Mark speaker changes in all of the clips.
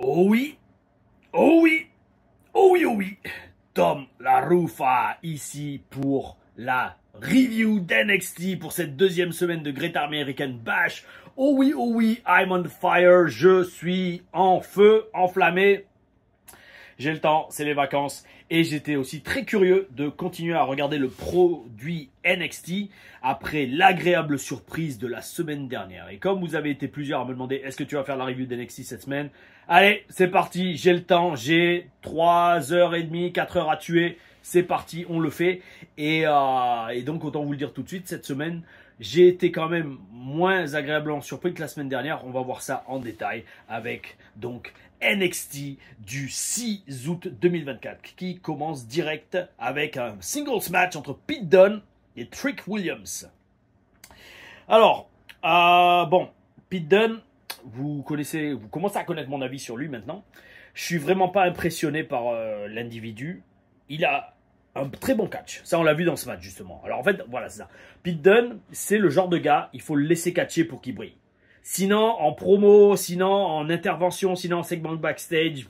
Speaker 1: Oh oui, oh oui, oh oui, oh oui. Tom La Rufa ici pour la review d'NXT pour cette deuxième semaine de Great American Bash. Oh oui, I'm on fire, je suis en feu, enflammé. J'ai le temps, c'est les vacances. Et j'étais aussi très curieux de continuer à regarder le produit NXT après l'agréable surprise de la semaine dernière. Et comme vous avez été plusieurs à me demander est-ce que tu vas faire la review d'NXT cette semaine, allez, c'est parti, j'ai le temps, j'ai 3h30, 4 heures à tuer. C'est parti, on le fait. Et donc, autant vous le dire tout de suite, cette semaine, j'ai été quand même moins agréablement surpris que la semaine dernière. On va voir ça en détail avec donc NXT du 6 août 2024 qui commence direct avec un singles match entre Pete Dunne et Trick Williams. Alors, bon, Pete Dunne, vous commencez à connaître mon avis sur lui maintenant. Je suis vraiment pas impressionné par l'individu. Il a un très bon catch. Ça, on l'a vu dans ce match, justement. Alors, en fait, voilà, c'est ça. Pete Dunne, c'est le genre de gars, il faut le laisser catcher pour qu'il brille. Sinon, en promo, sinon en intervention, sinon en segment backstage,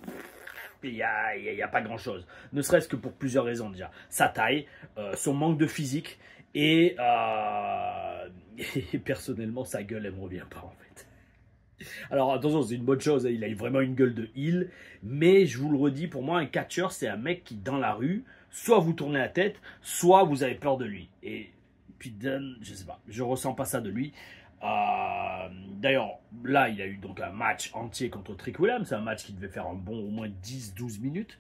Speaker 1: il n'y a pas grand-chose. Ne serait-ce que pour plusieurs raisons, déjà. Sa taille, son manque de physique et personnellement, sa gueule, elle me revient pas, en fait. Alors attention, c'est une bonne chose, il a vraiment une gueule de heel, mais je vous le redis, pour moi un catcheur c'est un mec qui dans la rue, soit vous tournez la tête, soit vous avez peur de lui. Et puis Dunne, je sais pas, je ressens pas ça de lui. D'ailleurs, là il a eu donc un match entier contre Trick Williams, c'est un match qui devait faire un bon au moins 10-12 minutes.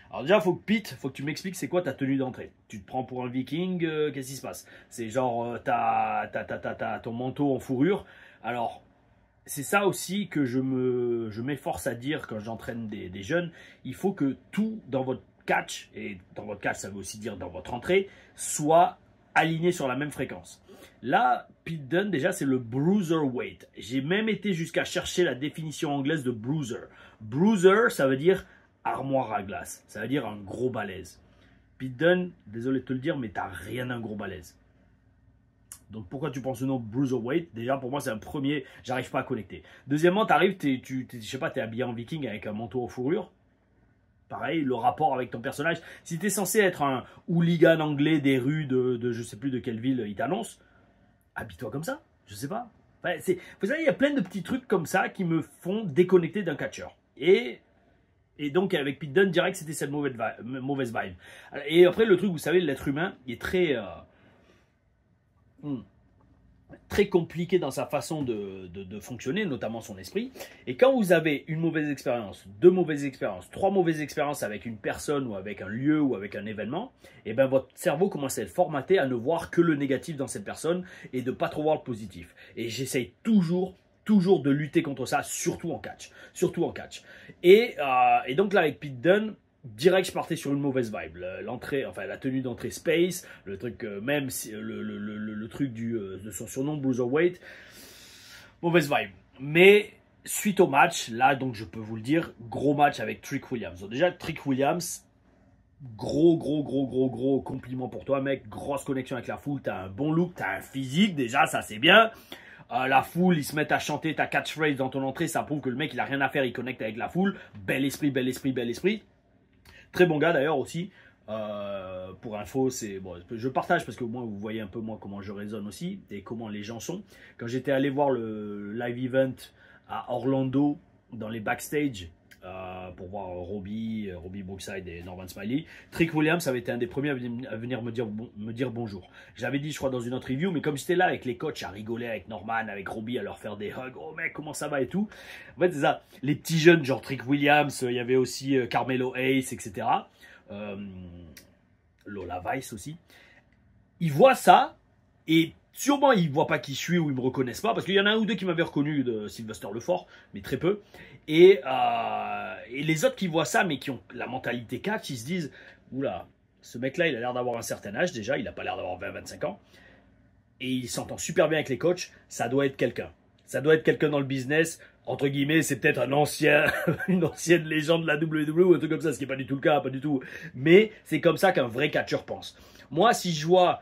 Speaker 1: Alors déjà, faut que tu m'expliques c'est quoi ta tenue d'entrée. Tu te prends pour un viking, qu'est-ce qui se passe? C'est genre, t'as ton manteau en fourrure, alors... C'est ça aussi que je m'efforce à dire quand j'entraîne des jeunes. Il faut que tout dans votre catch, et dans votre catch ça veut aussi dire dans votre entrée, soit aligné sur la même fréquence. Là, Pete Dunne, déjà c'est le bruiserweight. J'ai même été jusqu'à chercher la définition anglaise de bruiser. Bruiser, ça veut dire armoire à glace. Ça veut dire un gros balèze. Pete Dunne, désolé de te le dire, mais t'as rien d'un gros balèze. Donc pourquoi tu penses au nom Bruiserweight? Déjà pour moi c'est un premier, j'arrive pas à connecter. Deuxièmement, t'arrives, je sais pas, t'es habillé en viking avec un manteau en fourrure. Pareil, le rapport avec ton personnage. Si t'es censé être un hooligan anglais des rues de je sais plus de quelle ville il t'annonce, habille-toi comme ça, je sais pas. Enfin, vous savez, il y a plein de petits trucs comme ça qui me font déconnecter d'un catcheur. Et donc avec Pete Dunne, direct c'était cette mauvaise vibe. Et après le truc, vous savez, l'être humain il est très compliqué dans sa façon de fonctionner, notamment son esprit. Et quand vous avez une mauvaise expérience, deux mauvaises expériences, trois mauvaises expériences avec une personne ou avec un lieu ou avec un événement, et ben votre cerveau commence à être formaté à ne voir que le négatif dans cette personne et de pas trop voir le positif. Et j'essaye toujours de lutter contre ça, surtout en catch. Surtout en catch. Et donc là, avec Pete Dunne, direct, je partais sur une mauvaise vibe. L'entrée, enfin la tenue d'entrée space, le truc, même le truc de son surnom Bruiserweight, mauvaise vibe. Mais suite au match, là, donc je peux vous le dire, gros match avec Trick Williams. Donc, déjà, Trick Williams, gros compliment pour toi, mec. Grosse connexion avec la foule, t'as un bon look, t'as un physique, déjà, ça c'est bien. La foule, ils se mettent à chanter ta catchphrase dans ton entrée, ça prouve que le mec, il a rien à faire, il connecte avec la foule. Bel esprit. Très bon gars d'ailleurs aussi. Pour info, c'est bon, je partage parce que au moins vous voyez un peu moi comment je raisonne aussi et comment les gens sont. Quand j'étais allé voir le live event à Orlando dans les backstage pour voir Robbie Brookside et Norman Smiley, Trick Williams avait été un des premiers à venir me dire bonjour. Je l'avais dit je crois dans une autre review, mais comme j'étais là avec les coachs à rigoler avec Norman, avec Robbie, à leur faire des hugs, oh mec comment ça va et tout. En fait c'est ça, les petits jeunes genre Trick Williams, il y avait aussi Carmelo Hayes, etc. Lola Vice aussi. Ils voient ça et sûrement ils ne voient pas qui je suis ou ils me reconnaissent pas parce qu'il y en a un ou deux qui m'avaient reconnu de Sylvester Lefort, mais très peu. Et les autres qui voient ça mais qui ont la mentalité catch, ils se disent oula, ce mec-là il a l'air d'avoir un certain âge déjà, il n'a pas l'air d'avoir 20-25 ans et il s'entend super bien avec les coachs, ça doit être quelqu'un. Ça doit être quelqu'un dans le business, entre guillemets, c'est peut-être un ancien, une ancienne légende de la WWE ou un truc comme ça, ce qui n'est pas du tout le cas, pas du tout. Mais c'est comme ça qu'un vrai catcheur pense. Moi, si je vois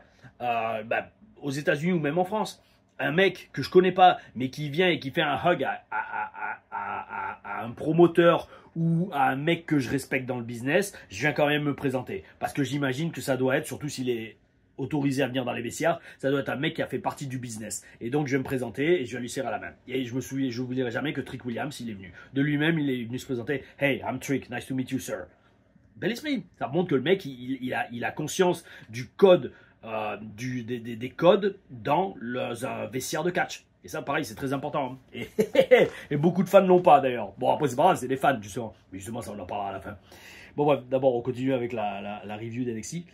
Speaker 1: aux États-Unis ou même en France, un mec que je connais pas, mais qui vient et qui fait un hug à à un promoteur ou à un mec que je respecte dans le business, je viens quand même me présenter. Parce que j'imagine que ça doit être, surtout s'il est autorisé à venir dans les vestiaires, ça doit être un mec qui a fait partie du business. Et donc je vais me présenter et je vais lui serrer la main. Et je n'oublierai jamais que Trick Williams, il est venu. De lui-même, il est venu se présenter. Hey, I'm Trick, nice to meet you, sir. Bel esprit. Ça montre que le mec, il a conscience du code, des codes dans un vestiaire de catch. Et ça, pareil, c'est très important. Hein. Et beaucoup de fans ne l'ont pas, d'ailleurs. Bon, après, c'est pas grave, c'est des fans, justement. Mais justement, ça, on en parlera à la fin. Bon, bref, d'abord, on continue avec la review d'NXT.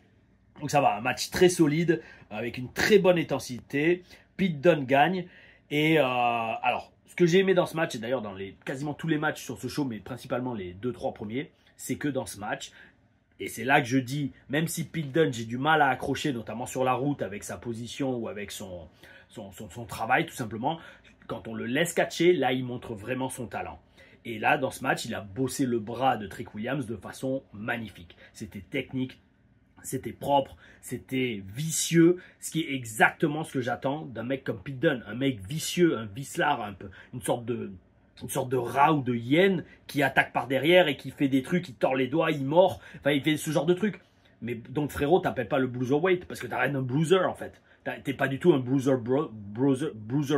Speaker 1: Donc, ça va, un match très solide, avec une très bonne intensité. Pete Dunne gagne. Et alors, ce que j'ai aimé dans ce match, et d'ailleurs dans quasiment tous les matchs sur ce show, mais principalement les 2-3 premiers, c'est que dans ce match, et c'est là que je dis, même si Pete Dunne, j'ai du mal à accrocher, notamment sur la route, avec sa position ou avec son travail, tout simplement, quand on le laisse catcher, là, il montre vraiment son talent. Et là, dans ce match, il a bossé le bras de Trick Williams de façon magnifique. C'était technique, c'était propre, c'était vicieux, ce qui est exactement ce que j'attends d'un mec comme Pete Dunne. Un mec vicieux, un vicelard, un peu, une sorte de rat ou de hyène qui attaque par derrière et qui fait des trucs, il tord les doigts, il mord, enfin il fait ce genre de trucs. Mais donc frérot, t'appelles pas le bruiserweight parce que t'arrêtes un bruiser en fait. T'es pas du tout un bruiser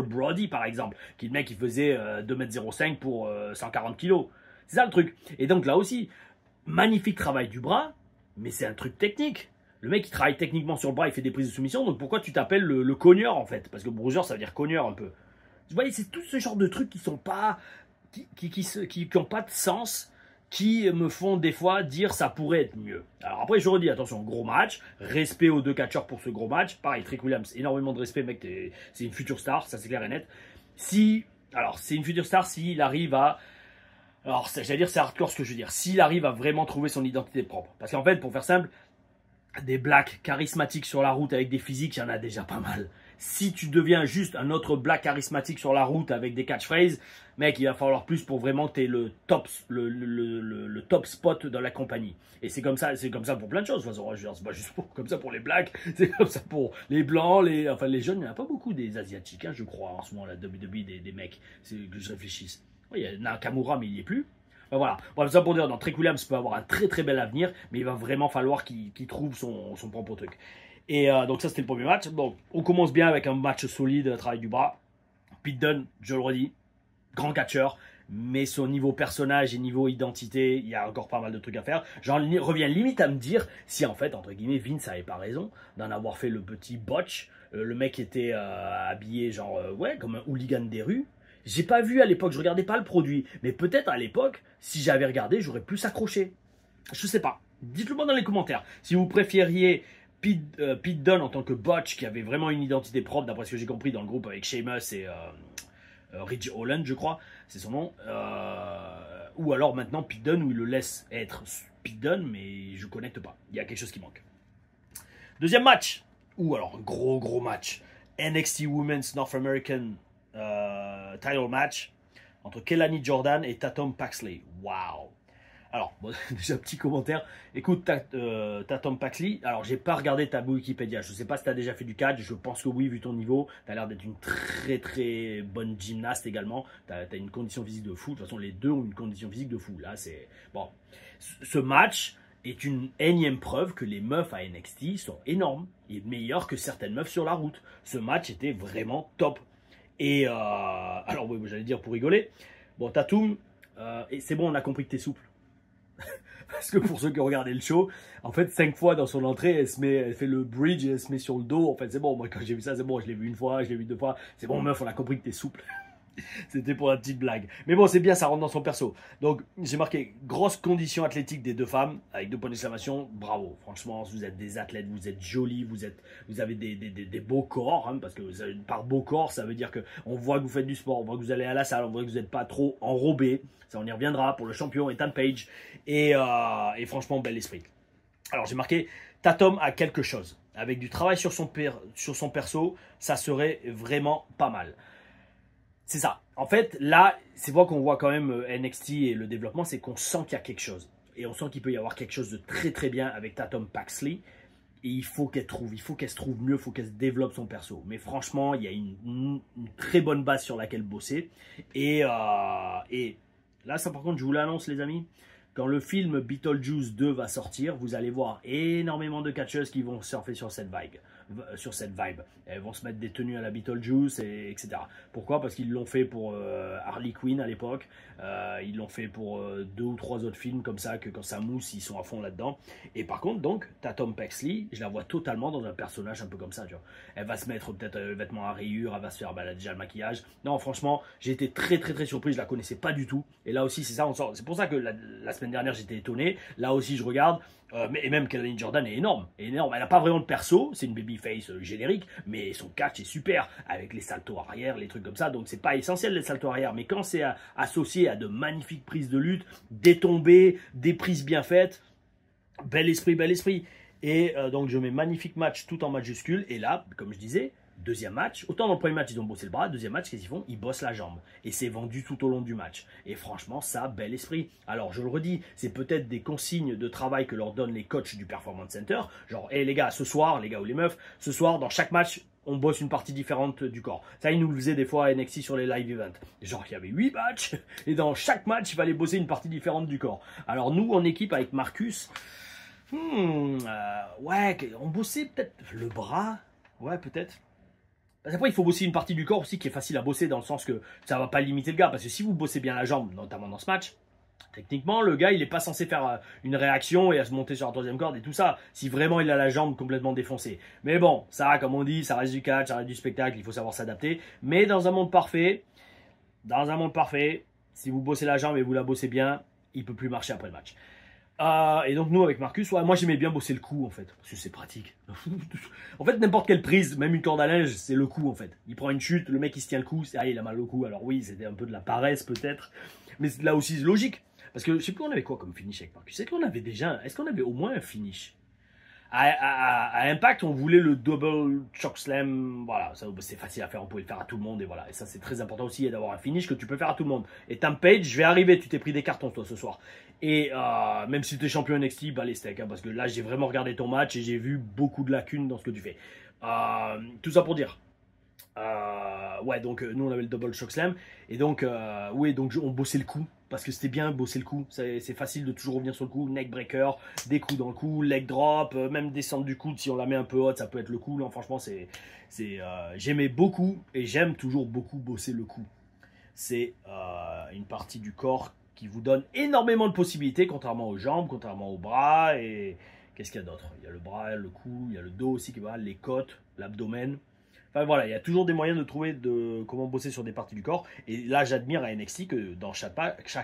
Speaker 1: Brody par exemple, qui est le mec qui faisait 2,05 m pour 140 kg. C'est ça le truc. Et donc là aussi, magnifique travail du bras, mais c'est un truc technique. Le mec il travaille techniquement sur le bras, il fait des prises de soumission, donc pourquoi tu t'appelles le cogneur en fait? Parce que bruiser ça veut dire cogneur un peu. Vous voyez, c'est tout ce genre de trucs qui sont pas, qui ont pas de sens, qui me font des fois dire ça pourrait être mieux. Alors après, je redis, attention, gros match, respect aux deux catcheurs pour ce gros match. Pareil, Trick Williams, énormément de respect, mec, c'est une future star, ça c'est clair et net. Alors c'est une future star s'il arrive à, alors j'allais dire c'est hardcore ce que je veux dire, s'il arrive à vraiment trouver son identité propre. Parce qu'en fait, pour faire simple, des blacks charismatiques sur la route avec des physiques, il y en a déjà pas mal. Si tu deviens juste un autre black charismatique sur la route avec des catchphrases, mec, il va falloir plus pour vraiment que tu aies le top spot dans la compagnie. Et c'est comme ça pour plein de choses. De toute façon, c'est pas juste comme ça pour les blacks, c'est comme ça pour les blancs, les jeunes. Il n'y en a pas beaucoup des asiatiques, hein, je crois, en ce moment, la WWE des mecs. C'est que je réfléchisse. Oui, il y a Nakamura, mais il n'y est plus. Ben voilà, bon, ça pour dire, Trick Williams peut avoir un très très bel avenir, mais il va vraiment falloir qu'il trouve son propre truc. Et donc ça c'était le premier match. Bon, on commence bien avec un match solide, travail du bras. Pete Dunne, je le redis, grand catcheur, mais son niveau personnage et niveau identité, il y a encore pas mal de trucs à faire. J'en reviens limite à me dire si en fait, entre guillemets, Vince n'avait pas raison d'en avoir fait le petit botch. Le mec était habillé genre, ouais, comme un hooligan des rues. J'ai pas vu à l'époque, je regardais pas le produit. Mais peut-être à l'époque, si j'avais regardé, j'aurais plus accroché. Je sais pas. Dites-le moi dans les commentaires. Si vous préfériez Pete Dunne en tant que botch, qui avait vraiment une identité propre, d'après ce que j'ai compris dans le groupe avec Sheamus et Ridge Holland, je crois, c'est son nom. Ou alors maintenant Pete Dunne, où il le laisse être Pete Dunne, mais je connecte pas. Il y a quelque chose qui manque. Deuxième match. Ou alors un gros match. NXT Women's North American title match entre Kelani Jordan et Tatum Paxley. Waouh! Alors, bon, déjà petit commentaire. Écoute, Tatum Paxley, alors j'ai pas regardé ta Wikipédia. Je sais pas si tu as déjà fait du catch. Je pense que oui, vu ton niveau. Tu as l'air d'être une très bonne gymnaste également. Tu as une condition physique de fou. De toute façon, les deux ont une condition physique de fou. Là, c'est bon. Ce match est une énième preuve que les meufs à NXT sont énormes et meilleures que certaines meufs sur la route. Ce match était vraiment top. Et alors, oui, j'allais dire pour rigoler. Bon, Tatum, c'est bon, on a compris que t'es souple. Parce que pour ceux qui ont regardé le show, en fait, 5 fois dans son entrée, elle fait le bridge et elle se met sur le dos. En fait, c'est bon. Moi, quand j'ai vu ça, c'est bon. Je l'ai vu une fois, je l'ai vu 2 fois. C'est bon, meuf, on a compris que t'es souple. C'était pour la petite blague. Mais bon, c'est bien, ça rentre dans son perso. Donc, j'ai marqué grosse condition athlétique des deux femmes, avec 2 points d'exclamation. Bravo. Franchement, vous êtes des athlètes, vous êtes jolis, vous avez des beaux corps. Hein, parce que par beau corps, ça veut dire qu'on voit que vous faites du sport, on voit que vous allez à la salle, on voit que vous n'êtes pas trop enrobé. Ça, on y reviendra pour le champion Ethan Page. Et franchement, bel esprit. Alors, j'ai marqué Tatum a quelque chose. Avec du travail sur son perso, ça serait vraiment pas mal. C'est ça. En fait, là, c'est vrai qu'on voit quand même NXT et le développement, c'est qu'on sent qu'il y a quelque chose. Et on sent qu'il peut y avoir quelque chose de très bien avec Tatum Paxley. Et il faut qu'elle se trouve mieux, il faut qu'elle se développe son perso. Mais franchement, il y a une très bonne base sur laquelle bosser. Et Là, ça par contre, je vous l'annonce les amis. Quand le film Beetlejuice 2 va sortir, vous allez voir énormément de catcheuses qui vont surfer sur cette vibe. Elles vont se mettre des tenues à la Beetlejuice, etc. Pourquoi? Parce qu'ils l'ont fait pour Harley Quinn à l'époque. Ils l'ont fait pour 2 ou 3 autres films comme ça, que quand ça mousse, ils sont à fond là-dedans. Et par contre, donc, t'as Tom Paxley, je la vois totalement dans un personnage un peu comme ça. Tu vois. Elle va se mettre peut-être vêtements à rayures, elle va se faire déjà le maquillage. Non, franchement, j'ai été très surpris, je la connaissais pas du tout. Et là aussi, c'est ça, c'est pour ça que la semaine dernière, j'étais étonné. Là aussi, je regarde. Et même Caroline Jordan est énorme, Elle n'a pas vraiment de perso, c'est une babyface générique, mais son catch est super, avec les saltos arrière, les trucs comme ça, donc c'est pas essentiel les saltos arrière, mais quand c'est associé à de magnifiques prises de lutte, des tombées, des prises bien faites, bel esprit. Et donc je mets magnifique match tout en majuscule, et là, comme je disais, deuxième match, autant dans le premier match ils ont bossé le bras, deuxième match qu'est-ce qu'ils font? Ils bossent la jambe. Et c'est vendu tout au long du match. Et franchement, ça, bel esprit. Alors je le redis, c'est peut-être des consignes de travail que leur donnent les coachs du Performance Center. Genre, hé les gars, ce soir, les gars ou les meufs, ce soir, dans chaque match, on bosse une partie différente du corps. Ça, ils nous le faisaient des fois à NXT sur les live events. Genre, il y avait 8 matchs, et dans chaque match, il fallait bosser une partie différente du corps. Alors nous, en équipe avec Marcus, ouais, on bossait peut-être le bras, ouais, peut-être. Après, il faut bosser une partie du corps aussi qui est facile à bosser dans le sens que ça ne va pas limiter le gars. Parce que si vous bossez bien la jambe, notamment dans ce match, techniquement, le gars, il n'est pas censé faire une réaction et à se monter sur la troisième corde et tout ça. Si vraiment il a la jambe complètement défoncée. Mais bon, ça, comme on dit, ça reste du catch, ça reste du spectacle, il faut savoir s'adapter. Mais dans un monde parfait, si vous bossez la jambe et vous la bossez bien, il ne peut plus marcher après le match. Et donc nous avec Marcus, ouais, moi j'aimais bien bosser le cou en fait, parce que c'est pratique. En fait n'importe quelle prise, même une corde à linge, c'est le cou en fait. Il prend une chute, le mec il se tient le cou, il a mal au cou. Alors oui, c'était un peu de la paresse peut-être, mais là aussi c'est logique. Parce que je sais plus on avait quoi comme finish avec Marcus. Est-ce qu'on avait au moins un finish? À Impact, on voulait le double chokeslam. Voilà, c'est facile à faire, on pouvait le faire à tout le monde. Et voilà, et ça c'est très important aussi d'avoir un finish que tu peux faire à tout le monde. Et Tampage, je vais arriver, tu t'es pris des cartons toi ce soir. Et même si tu es champion NXT, bah les steaks, hein, parce que là j'ai vraiment regardé ton match et j'ai vu beaucoup de lacunes dans ce que tu fais. Tout ça pour dire. Ouais, donc nous on avait le double choke slam et donc oui, donc on bossait le coup parce que c'était bien bosser le coup. C'est facile de toujours revenir sur le coup, neck breaker, des coups dans le cou, leg drop, même descendre du coude si on la met un peu haute, ça peut être le coup. Non, franchement, j'aimais beaucoup et j'aime toujours beaucoup bosser le coup. C'est une partie du corps qui vous donne énormément de possibilités, contrairement aux jambes, contrairement aux bras et qu'est-ce qu'il y a d'autre? Il y a le bras, le cou, il y a le dos aussi qui va, les côtes, l'abdomen. Enfin voilà, il y a toujours des moyens de trouver comment bosser sur des parties du corps. Et là, j'admire à NXT que dans chaque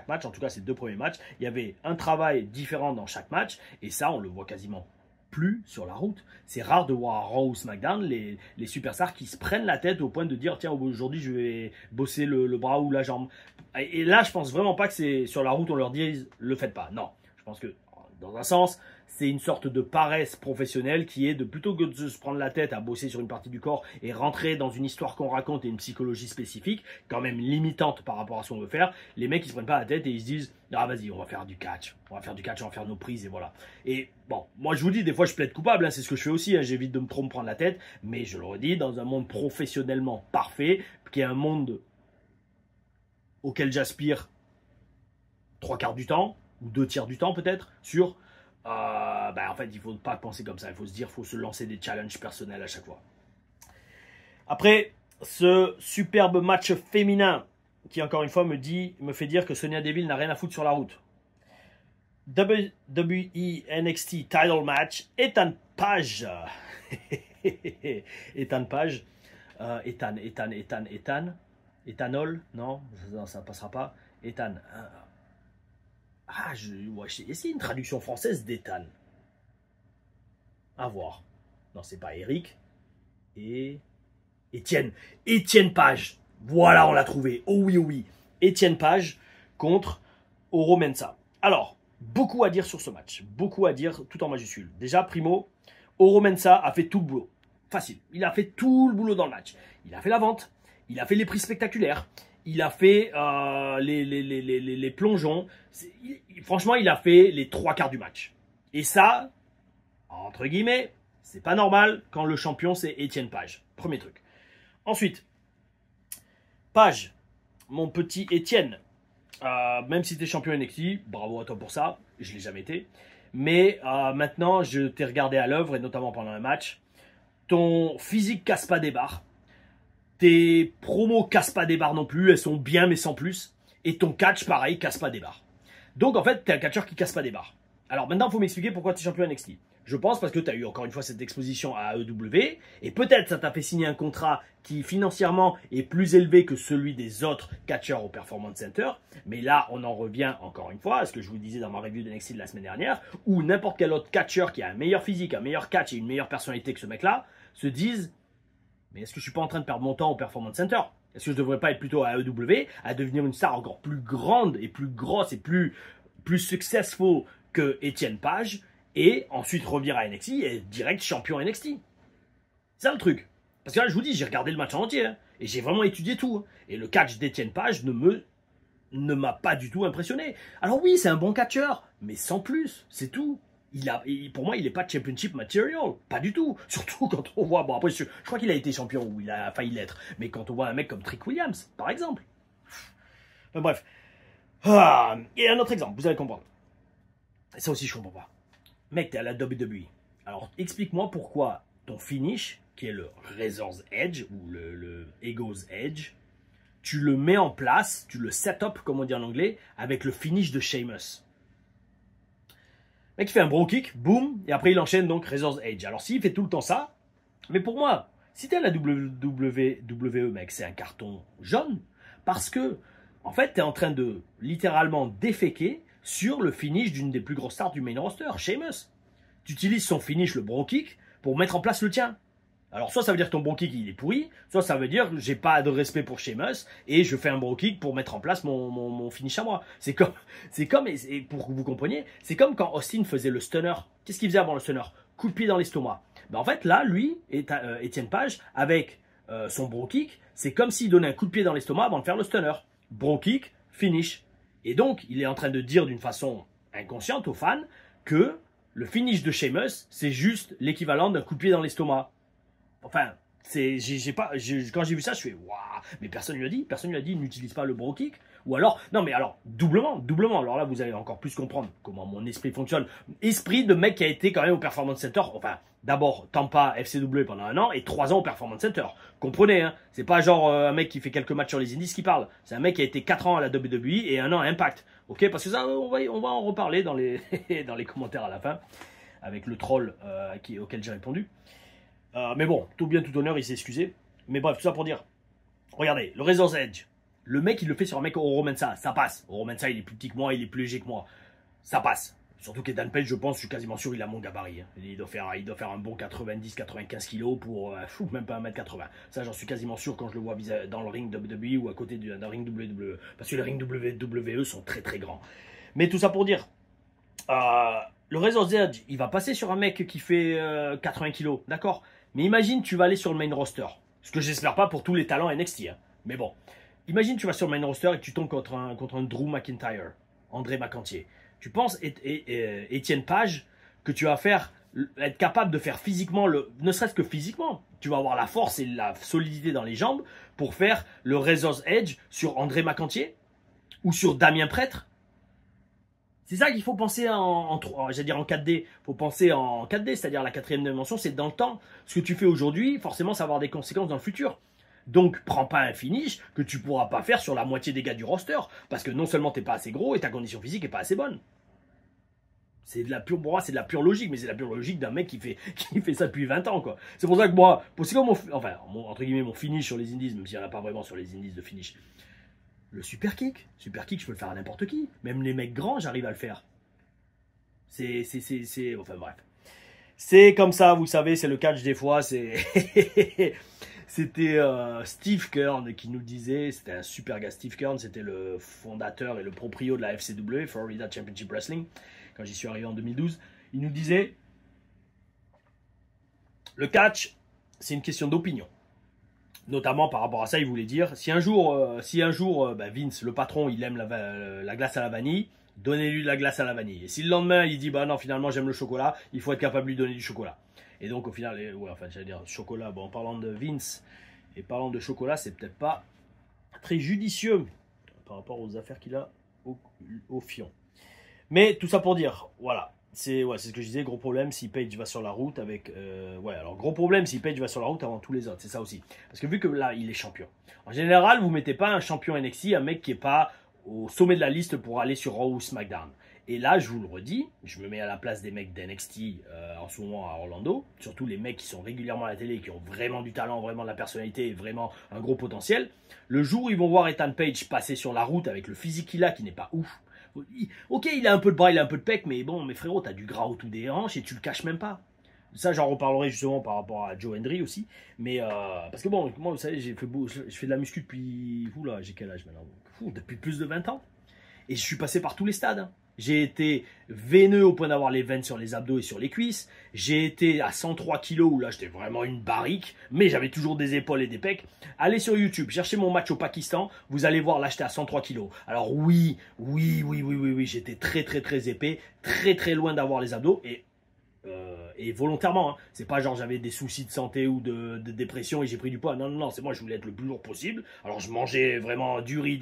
Speaker 1: match, en tout cas ces 2 premiers matchs, il y avait un travail différent dans chaque match. Et ça, on le voit quasiment plus sur la route. C'est rare de voir à Raw ou SmackDown les superstars qui se prennent la tête au point de dire tiens, aujourd'hui, je vais bosser le bras ou la jambe. Et là, je pense vraiment pas que c'est sur la route, on leur dise le faites pas. Non, je pense que dans un sens, c'est une sorte de paresse professionnelle qui est de plutôt que de se prendre la tête à bosser sur une partie du corps et rentrer dans une histoire qu'on raconte et une psychologie spécifique, quand même limitante par rapport à ce qu'on veut faire, les mecs ils se prennent pas la tête et ils se disent ah vas-y on va faire du catch, on va faire nos prises et voilà. Et bon, moi je vous dis des fois je plaide coupable, hein, c'est ce que je fais aussi, hein, j'évite de me trop me prendre la tête, mais je le redis, dans un monde professionnellement parfait, qui est un monde auquel j'aspire 3/4 du temps, ou 2/3 du temps peut-être, sur en fait il faut pas penser comme ça, il faut se dire, il faut se lancer des challenges personnels à chaque fois. Après ce superbe match féminin qui encore une fois me fait dire que Sonya Deville n'a rien à foutre sur la route. WWE NXT title match, Ethan Page. Ethan Page. Ethanol, non, ça ne passera pas. Ethan. Est-ce qu'il y a une traduction française d'Ethan? À voir. Non, c'est pas Eric. Et Étienne. Étienne Page. Voilà, on l'a trouvé. Oh oui, oh oui. Étienne Page contre Oro Mensah. Alors, beaucoup à dire sur ce match. Beaucoup à dire tout en majuscule. Déjà, primo, Oro Mensah a fait tout le boulot. Facile. Il a fait tout le boulot dans le match. Il a fait la vente. Il a fait les prix spectaculaires. Il a fait les plongeons. Franchement, il a fait les 3/4 du match. Et ça, entre guillemets, c'est pas normal quand le champion c'est Étienne Page. Premier truc. Ensuite, Page, mon petit Étienne, Même si tu es champion NXT, bravo à toi pour ça, je ne l'ai jamais été. Mais maintenant, je t'ai regardé à l'œuvre, et notamment pendant un match. Ton physique casse pas des barres. Tes promos cassent pas des barres non plus, elles sont bien mais sans plus. Et ton catch, pareil, casse pas des barres. Donc en fait, t'es un catcheur qui casse pas des barres. Alors maintenant, il faut m'expliquer pourquoi tu es champion NXT. Je pense parce que tu as eu encore une fois cette exposition à AEW, et peut-être ça t'a fait signer un contrat qui financièrement est plus élevé que celui des autres catcheurs au Performance Center. Mais là, on en revient encore une fois à ce que je vous disais dans ma review de NXT de la semaine dernière, où n'importe quel autre catcheur qui a un meilleur physique, un meilleur catch et une meilleure personnalité que ce mec-là, se disent « Mais est-ce que je suis pas en train de perdre mon temps au Performance Center ? Est-ce que je devrais pas être plutôt à AEW, à devenir une star encore plus grande et plus grosse et plus successful que Etienne Page, et ensuite revenir à NXT et être direct champion NXT. » C'est ça le truc. Parce que là, je vous dis, j'ai regardé le match en entier, hein, et j'ai vraiment étudié tout. Hein, et le catch d'Etienne Page ne m'a pas du tout impressionné. Alors oui, c'est un bon catcheur, mais sans plus, c'est tout. Pour moi, il n'est pas championship material, pas du tout. Surtout quand on voit, bon après, je crois qu'il a été champion, ou il a failli l'être, mais quand on voit un mec comme Trick Williams, par exemple. Enfin, bref. Et un autre exemple, vous allez comprendre. Ça aussi, je comprends pas. Mec, t'es à la WWE. Alors, explique-moi pourquoi ton finish, qui est le Razor's Edge, ou le Ego's Edge, tu le mets en place, tu le set up, comme on dit en anglais, avec le finish de Sheamus. Le mec, il fait un bro kick, boum, et après il enchaîne donc Razor's Edge. Alors, s'il fait tout le temps ça, mais pour moi, si t'es à la WWE, mec, c'est un carton jaune, parce que, en fait, t'es en train de littéralement déféquer sur le finish d'une des plus grosses stars du main roster, Sheamus. Tu utilises son finish, le bro kick, pour mettre en place le tien. Alors, soit ça veut dire que ton bro kick, il est pourri, soit ça veut dire que j'ai pas de respect pour Sheamus, et je fais un bro kick pour mettre en place mon finish à moi. C'est comme, et pour que vous compreniez, c'est comme quand Austin faisait le stunner. Qu'est-ce qu'il faisait avant le stunner? Coup de pied dans l'estomac. Ben, en fait, là, lui, Etienne Page, avec son bro kick, c'est comme s'il donnait un coup de pied dans l'estomac avant de faire le stunner. Bro kick, finish. Et donc, il est en train de dire d'une façon inconsciente aux fans que le finish de Sheamus, c'est juste l'équivalent d'un coup de pied dans l'estomac. Enfin, quand j'ai vu ça, je fais waouh, mais personne lui a dit, il n'utilise pas le bro kick. Ou alors, non mais alors, doublement. Alors là, vous allez encore plus comprendre comment mon esprit fonctionne. Esprit de mec qui a été quand même au Performance Center. Enfin, d'abord, Tampa, FCW pendant 1 an et 3 ans au Performance Center. Comprenez, hein. C'est pas genre un mec qui fait quelques matchs sur les Indies qui parle. C'est un mec qui a été 4 ans à la WWE et 1 an à Impact. Ok, parce que ça, on va en reparler dans les, dans les commentaires à la fin. Avec le troll auquel j'ai répondu. Mais bon, tout bien, tout honneur, il s'est excusé. Mais bref, tout ça pour dire, regardez, le Razor's Edge, le mec, il le fait sur un mec Oro Mensah, ça passe. Oro Mensah, il est plus petit que moi, il est plus léger que moi. Ça passe. Surtout qu'Ethan Page, je pense, je suis quasiment sûr, il a mon gabarit. Hein. Il doit faire un bon 90-95 kilos pour, même pas 1m80. Ça, j'en suis quasiment sûr quand je le vois dans le ring WWE ou à côté d'un ring WWE. Parce que les rings WWE sont très très grands. Mais tout ça pour dire, le Razor's Edge, il va passer sur un mec qui fait 80 kilos, d'accord? Mais imagine, tu vas aller sur le main roster. Ce que j'espère pas pour tous les talents NXT. Hein. Mais bon, imagine, tu vas sur le main roster et que tu tombes contre un Drew McIntyre, André McEntier. Tu penses, Etienne Page, que tu vas être capable de faire physiquement, ne serait-ce que physiquement, tu vas avoir la force et la solidité dans les jambes pour faire le Razor's Edge sur André McEntier ou sur Damien Prêtre? C'est ça qu'il faut penser j'allais dire en 4D. Il faut penser en 4D, c'est-à-dire la quatrième dimension, c'est dans le temps. Ce que tu fais aujourd'hui, forcément, ça va avoir des conséquences dans le futur. Donc, prends pas un finish que tu pourras pas faire sur la moitié des gars du roster. Parce que non seulement t'es pas assez gros et ta condition physique est pas assez bonne. C'est de la pure, pour moi, c'est de la pure logique, mais c'est de la pure logique d'un mec qui fait ça depuis 20 ans, quoi. C'est pour ça que moi, c'est comme entre guillemets, mon finish sur les indies, même s'il n'y en a pas vraiment sur les indies de finish. Le super kick, je peux le faire à n'importe qui. Même les mecs grands, j'arrive à le faire. Enfin bref. C'est comme ça, vous savez, c'est le catch des fois. C'était Steve Keirn qui nous disait, c'était un super gars, Steve Keirn, c'était le fondateur et le proprio de la FCW, Florida Championship Wrestling, quand j'y suis arrivé en 2012. Il nous disait, le catch, c'est une question d'opinion. Notamment par rapport à ça, il voulait dire, si un jour Vince, le patron, il aime la glace à la vanille, donnez-lui de la glace à la vanille. Et si le lendemain, il dit, bah non, finalement, j'aime le chocolat, il faut être capable de lui donner du chocolat. Et donc, au final, j'allais dire chocolat, bon, en parlant de Vince et parlant de chocolat, c'est peut-être pas très judicieux par rapport aux affaires qu'il a au fion. Mais tout ça pour dire, voilà. C'est ce que je disais, gros problème si Page va sur la route avec... alors gros problème si Page va sur la route avant tous les autres, c'est ça aussi. Parce que vu que là, il est champion. En général, vous mettez pas un champion NXT, un mec qui est pas au sommet de la liste pour aller sur Raw ou SmackDown. Et là, je vous le redis, je me mets à la place des mecs d'NXT en ce moment à Orlando, surtout les mecs qui sont régulièrement à la télé, qui ont vraiment du talent, vraiment de la personnalité et vraiment un gros potentiel. Le jour où ils vont voir Ethan Page passer sur la route avec le physique qu'il a, qui n'est pas ouf. Ok, il a un peu de bras, il a un peu de pec, mais bon, mes frérots, t'as du gras autour des hanches et tu le caches même pas. Ça, j'en reparlerai justement par rapport à Joe Hendry aussi. Mais parce que bon, moi, vous savez, je fais de la muscu depuis... Oula, j'ai quel âge maintenant? Depuis plus de 20 ans. Et je suis passé par tous les stades. Hein. J'ai été veineux au point d'avoir les veines sur les abdos et sur les cuisses. J'ai été à 103 kilos où là j'étais vraiment une barrique, mais j'avais toujours des épaules et des pecs. Allez sur YouTube, cherchez mon match au Pakistan, vous allez voir là j'étais à 103 kilos. Alors oui, j'étais très épais, très loin d'avoir les abdos et volontairement. Hein. C'est pas genre j'avais des soucis de santé ou de dépression et j'ai pris du poids. Non, c'est moi je voulais être le plus lourd possible. Alors je mangeais vraiment du riz.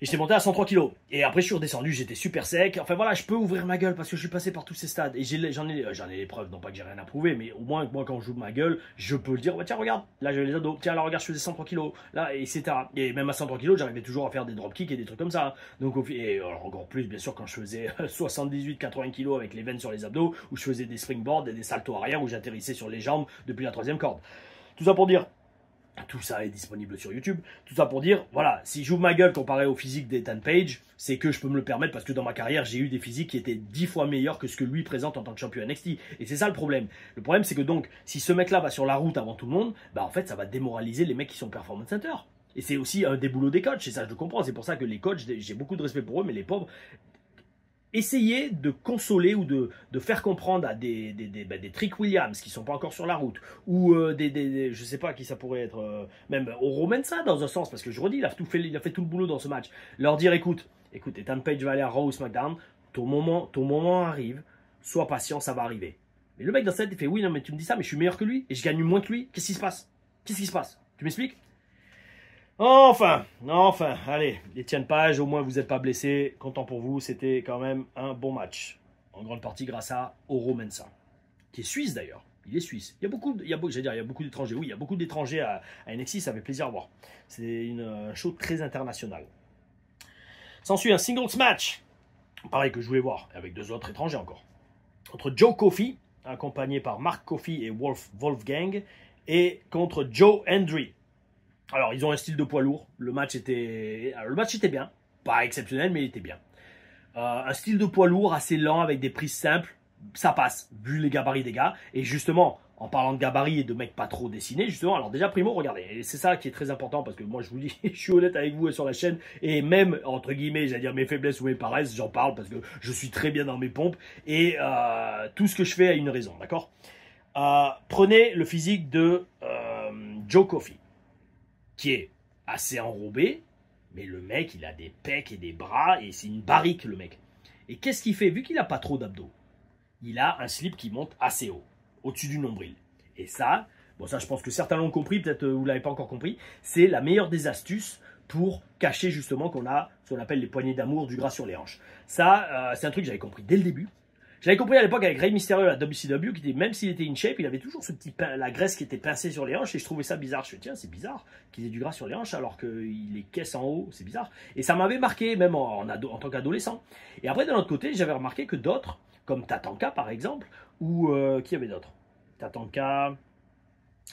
Speaker 1: Et j'étais monté à 103 kilos. Et après, je suis redescendu, j'étais super sec. Enfin voilà, je peux ouvrir ma gueule parce que je suis passé par tous ces stades. Et j'en ai les preuves, non pas que j'ai rien à prouver, mais au moins, moi, quand je joue ma gueule, je peux le dire. Bah, tiens, regarde, là, j'avais les abdos. Tiens, là, regarde, je faisais 103 kilos. Là, etc. Et même à 103 kilos, j'arrivais toujours à faire des dropkicks et des trucs comme ça. Donc, et alors, encore plus, bien sûr, quand je faisais 78-80 kilos avec les veines sur les abdos, où je faisais des springboards et des saltos arrière, où j'atterrissais sur les jambes depuis la 3e corde. Tout ça pour dire. Tout ça est disponible sur YouTube. Tout ça pour dire, voilà, si j'ouvre ma gueule comparé au physique d'Ethan Page, c'est que je peux me le permettre parce que dans ma carrière, j'ai eu des physiques qui étaient 10 fois meilleurs que ce que lui présente en tant que champion NXT. Et c'est ça le problème. Le problème, c'est que donc, si ce mec-là va sur la route avant tout le monde, bah en fait, ça va démoraliser les mecs qui sont performance center. Et c'est aussi un des boulots des coachs, et ça je le comprends. C'est pour ça que les coachs, j'ai beaucoup de respect pour eux, mais les pauvres, essayez de consoler ou de faire comprendre à des Trick Williams qui sont pas encore sur la route ou je sais pas qui ça pourrait être, même au Roman ça dans un sens, parce que je redis, il a fait tout le boulot dans ce match, leur dire écoute Ethan Page va aller à Raw ou SmackDown, ton moment arrive, sois patient, ça va arriver. Mais le mec dans sa tête il fait oui non mais tu me dis ça mais je suis meilleur que lui et je gagne moins que lui, qu'est-ce qui se passe, tu m'expliques? Enfin, allez, Etienne Page, au moins vous n'êtes pas blessé, content pour vous, c'était quand même un bon match. En grande partie grâce à Oro Mensah, qui est suisse d'ailleurs, il est suisse. Il y a beaucoup d'étrangers, oui, il y a beaucoup d'étrangers à NXT, ça fait plaisir à voir. C'est un show très international. S'ensuit un singles match, pareil que je voulais voir, avec 2 autres étrangers encore. Entre Joe Coffey, accompagné par Mark Coffey et Wolfgang, et contre Joe Hendry. Alors, ils ont un style de poids lourd. Le match était bien. Pas exceptionnel, mais il était bien. Un style de poids lourd assez lent avec des prises simples. Ça passe, vu les gabarits des gars. Et justement, en parlant de gabarits et de mecs pas trop dessinés, justement, alors déjà, primo, regardez. Et c'est ça qui est très important parce que moi, je vous dis, je suis honnête avec vous sur la chaîne. Et même, entre guillemets, j'allais dire mes faiblesses ou mes paresses, j'en parle parce que je suis très bien dans mes pompes. Et tout ce que je fais a une raison, d'accord? Prenez le physique de Joe Coffey, qui est assez enrobé, mais le mec, il a des pecs et des bras, et c'est une barrique, le mec. Et qu'est-ce qu'il fait? Vu qu'il n'a pas trop d'abdos, il a un slip qui monte assez haut, au-dessus du nombril. Et ça, bon ça je pense que certains l'ont compris, peut-être vous ne l'avez pas encore compris, c'est la meilleure des astuces pour cacher justement qu'on a ce qu'on appelle les poignées d'amour, du gras sur les hanches. Ça, c'est un truc que j'avais compris dès le début. J'avais compris à l'époque avec Rey Mysterio à la WCW, qui était, même s'il était in shape, il avait toujours la graisse qui était pincée sur les hanches, et je trouvais ça bizarre. Je me suis dit, tiens, c'est bizarre qu'il ait du gras sur les hanches alors qu'il est caisse en haut, c'est bizarre. Et ça m'avait marqué, même en tant qu'adolescent. Et après, d'un autre côté, j'avais remarqué que d'autres, comme Tatanka par exemple, ou qui avait d'autres? Tatanka,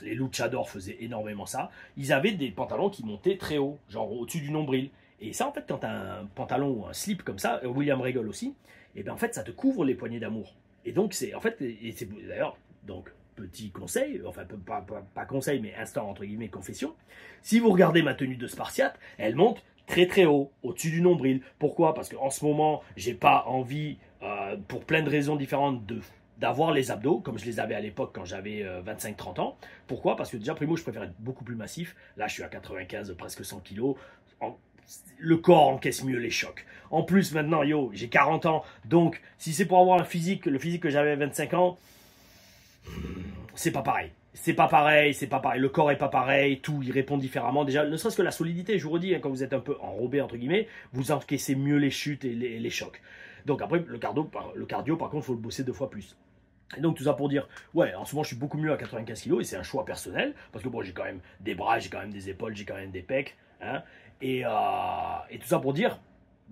Speaker 1: les Luchadors faisaient énormément ça. Ils avaient des pantalons qui montaient très haut, genre au-dessus du nombril. Et ça, en fait, quand tu as un pantalon ou un slip comme ça, William Regal aussi, et bien en fait, ça te couvre les poignées d'amour. Et donc, c'est en fait, et c'est d'ailleurs, donc, petit conseil, enfin, pas conseil, mais instant, entre guillemets, confession. Si vous regardez ma tenue de Spartiate, elle monte très haut, au-dessus du nombril. Pourquoi? Parce qu'en ce moment, j'ai pas envie, pour plein de raisons différentes, d'avoir les abdos, comme je les avais à l'époque quand j'avais 25-30 ans. Pourquoi? Parce que déjà, primo, je préfère être beaucoup plus massif. Là, je suis à 95, presque 100 kilos. Le corps encaisse mieux les chocs. En plus, maintenant, j'ai 40 ans. Donc, si c'est pour avoir le physique que j'avais à 25 ans, c'est pas pareil. c'est pas pareil, le corps est pas pareil, tout, il répond différemment. Déjà, ne serait-ce que la solidité, je vous redis, hein, quand vous êtes un peu enrobé, entre guillemets, vous encaissez mieux les chutes et les chocs. Donc après, le cardio, par contre, il faut le bosser 2 fois plus. Et donc tout ça pour dire, ouais, en ce moment je suis beaucoup mieux à 95 kg et c'est un choix personnel, parce que bon, j'ai quand même des bras, j'ai quand même des épaules, j'ai quand même des pecs, hein, et tout ça pour dire,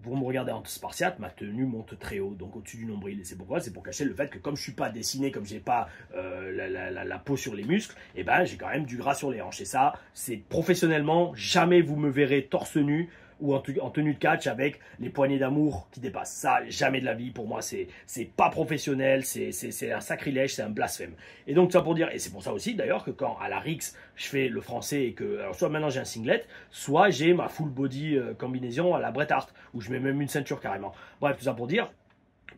Speaker 1: vous me regardez en spartiate, ma tenue monte très haut, donc au-dessus du nombril, et c'est pourquoi? C'est pour cacher le fait que comme je suis pas dessiné, comme j'ai pas la peau sur les muscles, et ben j'ai quand même du gras sur les hanches, et ça, c'est professionnellement, jamais vous me verrez torse nu, ou en tenue de catch avec les poignées d'amour qui dépassent. Ça, jamais de la vie. Pour moi, c'est pas professionnel, c'est un sacrilège, c'est un blasphème. Et donc, ça pour dire, et c'est pour ça aussi d'ailleurs que quand à la Rix, je fais le français et que, alors soit maintenant j'ai un singlet, soit j'ai ma full body combinaison à la Bret Hart, où je mets même une ceinture carrément. Bref, tout ça pour dire,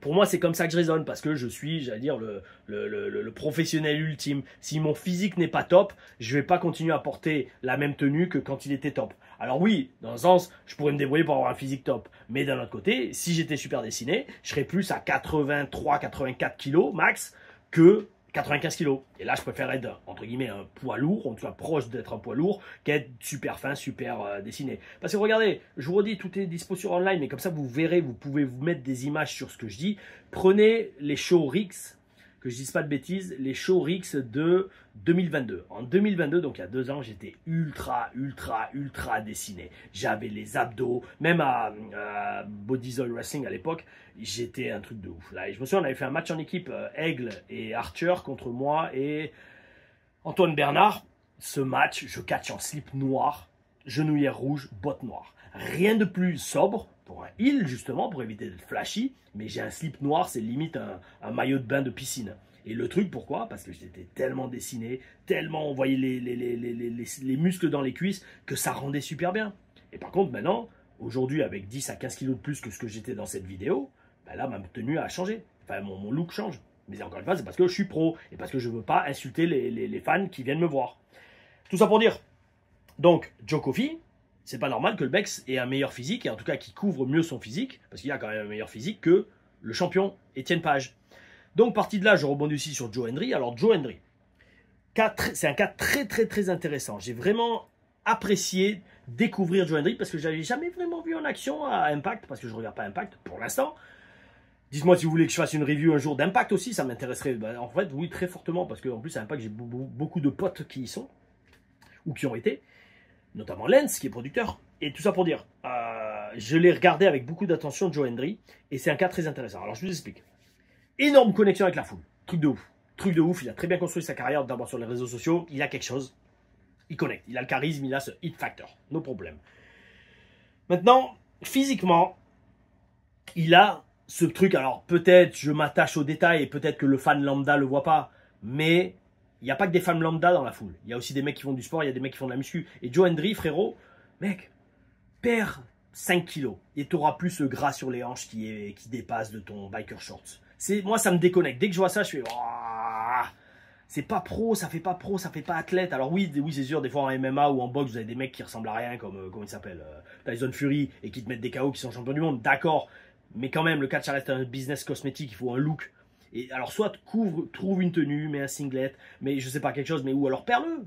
Speaker 1: pour moi, c'est comme ça que je raisonne, parce que je suis, j'allais dire, le professionnel ultime. Si mon physique n'est pas top, je vais pas continuer à porter la même tenue que quand il était top. Alors oui, dans un sens, je pourrais me débrouiller pour avoir un physique top. Mais d'un autre côté, si j'étais super dessiné, je serais plus à 83-84 kg max que 95 kg. Et là, je préfère être, entre guillemets, un poids lourd, en tout cas proche d'être un poids lourd, qu'être super fin, super dessiné. Parce que regardez, je vous redis, tout est dispo sur online, mais comme ça, vous verrez, vous pouvez vous mettre des images sur ce que je dis. Prenez les shows Rix, que je dise pas de bêtises, les shows Rix de 2022. En 2022, donc il y a 2 ans, j'étais ultra dessiné. J'avais les abdos, même à Bodyzone Wrestling à l'époque, j'étais un truc de ouf. Là, et je me souviens, on avait fait un match en équipe, Aigle et Archer contre moi et Antoine Bernard. Ce match, je catch en slip noir, genouillère rouge, bottes noires. Rien de plus sobre pour un heel, justement, pour éviter d'être flashy, mais j'ai un slip noir, c'est limite un maillot de bain de piscine. Et le truc, pourquoi? Parce que j'étais tellement dessiné, tellement on voyait les muscles dans les cuisses, que ça rendait super bien. Et par contre, maintenant, aujourd'hui, avec 10 à 15 kilos de plus que ce que j'étais dans cette vidéo, ben là, ma tenue a changé. Enfin, mon look change. Mais encore une fois, c'est parce que je suis pro, et parce que je ne veux pas insulter les fans qui viennent me voir. Tout ça pour dire, donc, Joe Coffey, c'est pas normal que le Bex ait un meilleur physique, et en tout cas qu'il couvre mieux son physique, parce qu'il a quand même un meilleur physique que le champion Étienne Page. Donc, parti de là, je rebondis aussi sur Joe Hendry. Alors, Joe Hendry, c'est un cas très intéressant. J'ai vraiment apprécié découvrir Joe Hendry, parce que je n'avais jamais vraiment vu en action à Impact, parce que je ne regarde pas Impact pour l'instant. Dites-moi si vous voulez que je fasse une review un jour d'Impact aussi, ça m'intéresserait. Ben, en fait, oui, très fortement, parce qu'en plus, à Impact, j'ai beaucoup de potes qui y sont, ou qui ont été, notamment Lens, qui est producteur. Et tout ça pour dire, je l'ai regardé avec beaucoup d'attention, Joe Hendry, et c'est un cas très intéressant. Alors, je vous explique. Énorme connexion avec la foule. Truc de ouf. Truc de ouf. Il a très bien construit sa carrière, d'abord sur les réseaux sociaux. Il a quelque chose. Il connecte. Il a le charisme, il a ce hit factor. No problème. Maintenant, physiquement, il a ce truc. Alors, peut-être je m'attache aux détails et peut-être que le fan lambda le voit pas. Mais il n'y a pas que des fans lambda dans la foule. Il y a aussi des mecs qui font du sport, il y a des mecs qui font de la muscu. Et Joe Hendry, frérot, mec, perds 5 kilos. Et tu n'auras plus ce gras sur les hanches qui dépasse de ton biker shorts. Moi, ça me déconnecte. Dès que je vois ça, je fais c'est pas pro, ça fait pas athlète. Alors oui, c'est sûr, des fois en MMA ou en boxe, vous avez des mecs qui ressemblent à rien, comme comment il s'appelle, Tyson Fury, et qui te mettent des KO qui sont champions du monde. D'accord, mais quand même, le catch, ça reste un business cosmétique, il faut un look. Et alors, soit trouve une tenue, mets un singlet, mais je sais pas, quelque chose, mais ou alors perds-le.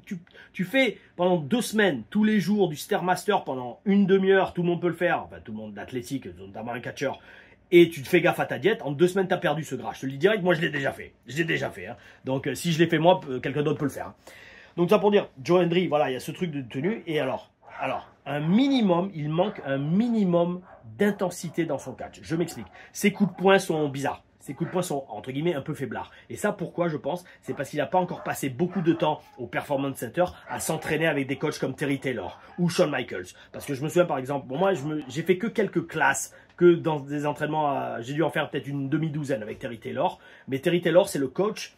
Speaker 1: Tu fais pendant 2 semaines, tous les jours, du Stairmaster pendant une demi-heure, tout le monde peut le faire, enfin tout le monde d'athlétique, notamment un catcheur. Et tu te fais gaffe à ta diète, en 2 semaines, tu as perdu ce gras. Je te le dis direct, moi je l'ai déjà fait. Hein. Donc si je l'ai fait moi, quelqu'un d'autre peut le faire. Hein. Donc ça pour dire, Joe Hendry, voilà, il y a ce truc de tenue. Et alors, un minimum, il manque un minimum d'intensité dans son catch. Je m'explique. Ses coups de poing sont bizarres. Ses coups de poing sont, entre guillemets, un peu faiblards. Et ça, pourquoi, je pense? C'est parce qu'il n'a pas encore passé beaucoup de temps au Performance Center à s'entraîner avec des coachs comme Terry Taylor ou Shawn Michaels. Parce que je me souviens, par exemple, bon, moi, j'ai fait que quelques classes, que dans des entraînements, j'ai dû en faire peut-être une demi-douzaine avec Terry Taylor. Mais Terry Taylor, c'est le coach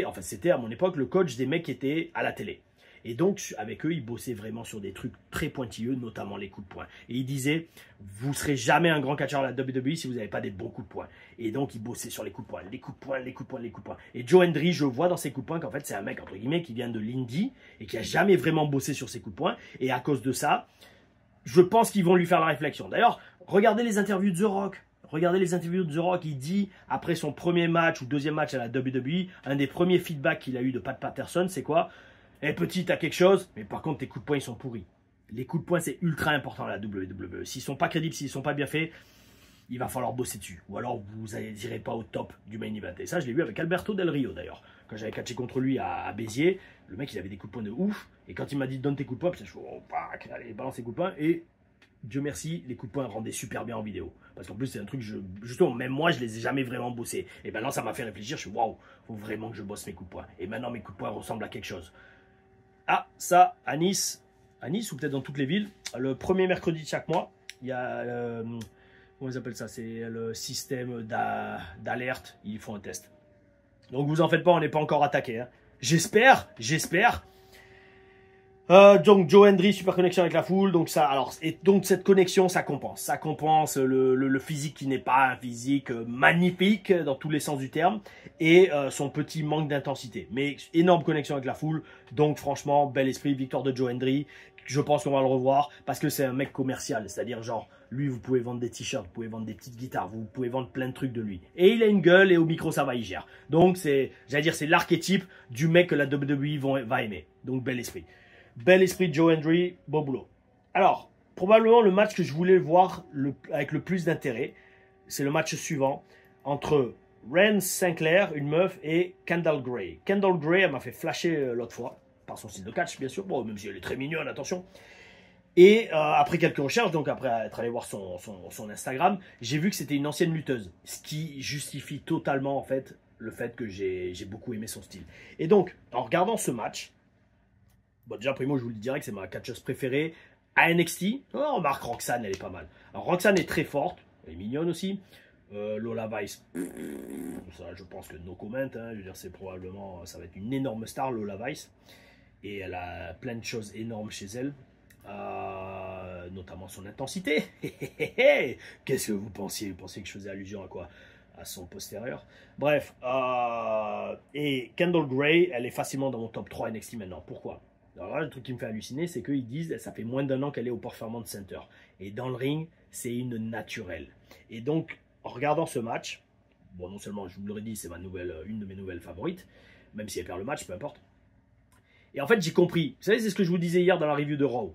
Speaker 1: enfin, c'était à mon époque le coach des mecs qui étaient à la télé. Et donc, avec eux, ils bossaient vraiment sur des trucs très pointilleux, notamment les coups de poing. Et ils disaient, vous ne serez jamais un grand catcheur à la WWE si vous n'avez pas des bons coups de poing. Et donc, ils bossaient sur les coups de poing, les coups de poing, les coups de poing, les coups de poing. Et Joe Hendry, je vois dans ses coups de poing qu'en fait, c'est un mec, entre guillemets, qui vient de l'indie et qui a jamais vraiment bossé sur ses coups de poing. Et à cause de ça, je pense qu'ils vont lui faire la réflexion. D'ailleurs, regardez les interviews de The Rock. Regardez les interviews de The Rock, il dit, après son premier match ou deuxième match à la WWE, un des premiers feedbacks qu'il a eu de Pat Patterson, c'est quoi? Eh petit, t'as quelque chose, mais par contre tes coups de poing ils sont pourris. Les coups de poing c'est ultra important à la WWE. S'ils sont pas crédibles, s'ils sont pas bien faits, il va falloir bosser dessus. Ou alors vous n'irez pas au top du main event. Et ça je l'ai vu avec Alberto Del Rio d'ailleurs. Quand j'avais catché contre lui à Béziers, le mec il avait des coups de poing de ouf. Et quand il m'a dit donne tes coups de poing, je fais oh, allez balance tes coups de poing. Et Dieu merci, les coups de poing rendaient super bien en vidéo. Parce qu'en plus, c'est un truc, justement, même moi, je les ai jamais vraiment bossés. Et maintenant, ça m'a fait réfléchir. Je suis waouh, faut vraiment que je bosse mes coups de poing. Et maintenant, mes coups de poing ressemblent à quelque chose. Ah, ça, à Nice ou peut-être dans toutes les villes, le premier mercredi de chaque mois, il y a, comment ils appellent ça? C'est le système d'alerte. Ils font un test. Donc, vous en faites pas, on n'est pas encore attaqué. Hein. J'espère. Donc Joe Hendry, super connexion avec la foule, donc ça, alors, et donc cette connexion, ça compense le physique qui n'est pas un physique magnifique dans tous les sens du terme, et son petit manque d'intensité, mais énorme connexion avec la foule, donc franchement, bel esprit, victoire de Joe Hendry, je pense qu'on va le revoir, parce que c'est un mec commercial, c'est-à-dire genre, lui vous pouvez vendre des t-shirts, vous pouvez vendre des petites guitares, vous pouvez vendre plein de trucs de lui, et il a une gueule, et au micro ça va, il gère, donc c'est, j'allais dire, c'est l'archétype du mec que la WWE va aimer, donc bel esprit. Bel esprit de Joe Hendry, bon boulot. Alors, probablement le match que je voulais voir avec le plus d'intérêt, c'est le match suivant entre Ren Sinclair, une meuf, et Kendall Gray. Kendall Gray, elle m'a fait flasher l'autre fois, par son style de catch, bien sûr, bon, même si elle est très mignonne, attention. Et après quelques recherches, donc après être allé voir son Instagram, j'ai vu que c'était une ancienne lutteuse, ce qui justifie totalement, en fait, le fait que j'ai beaucoup aimé son style. Et donc, en regardant ce match, bon, déjà, primo, je vous le dirais que c'est ma catcheuse préférée. À NXT, oh, remarque, Roxanne, elle est pas mal. Alors, Roxanne est très forte, elle est mignonne aussi. Lola Vice, ça, je pense que no comment. Hein, je veux dire, c'est probablement, ça va être une énorme star, Lola Vice. Et elle a plein de choses énormes chez elle. Notamment son intensité. Qu'est-ce que vous pensiez? Vous pensiez que je faisais allusion à quoi? À son postérieur. Bref. Et Kendall Gray, elle est facilement dans mon top 3 NXT maintenant. Pourquoi? Alors là, le truc qui me fait halluciner, c'est qu'ils disent ça fait moins d'1 an qu'elle est au Performance Center. Et dans le ring, c'est une naturelle. Et donc, en regardant ce match, bon, non seulement, je vous l'aurais dit, c'est une de mes nouvelles favorites, même si elle perd le match, peu importe. Et en fait, j'ai compris. Vous savez, c'est ce que je vous disais hier dans la review de Raw.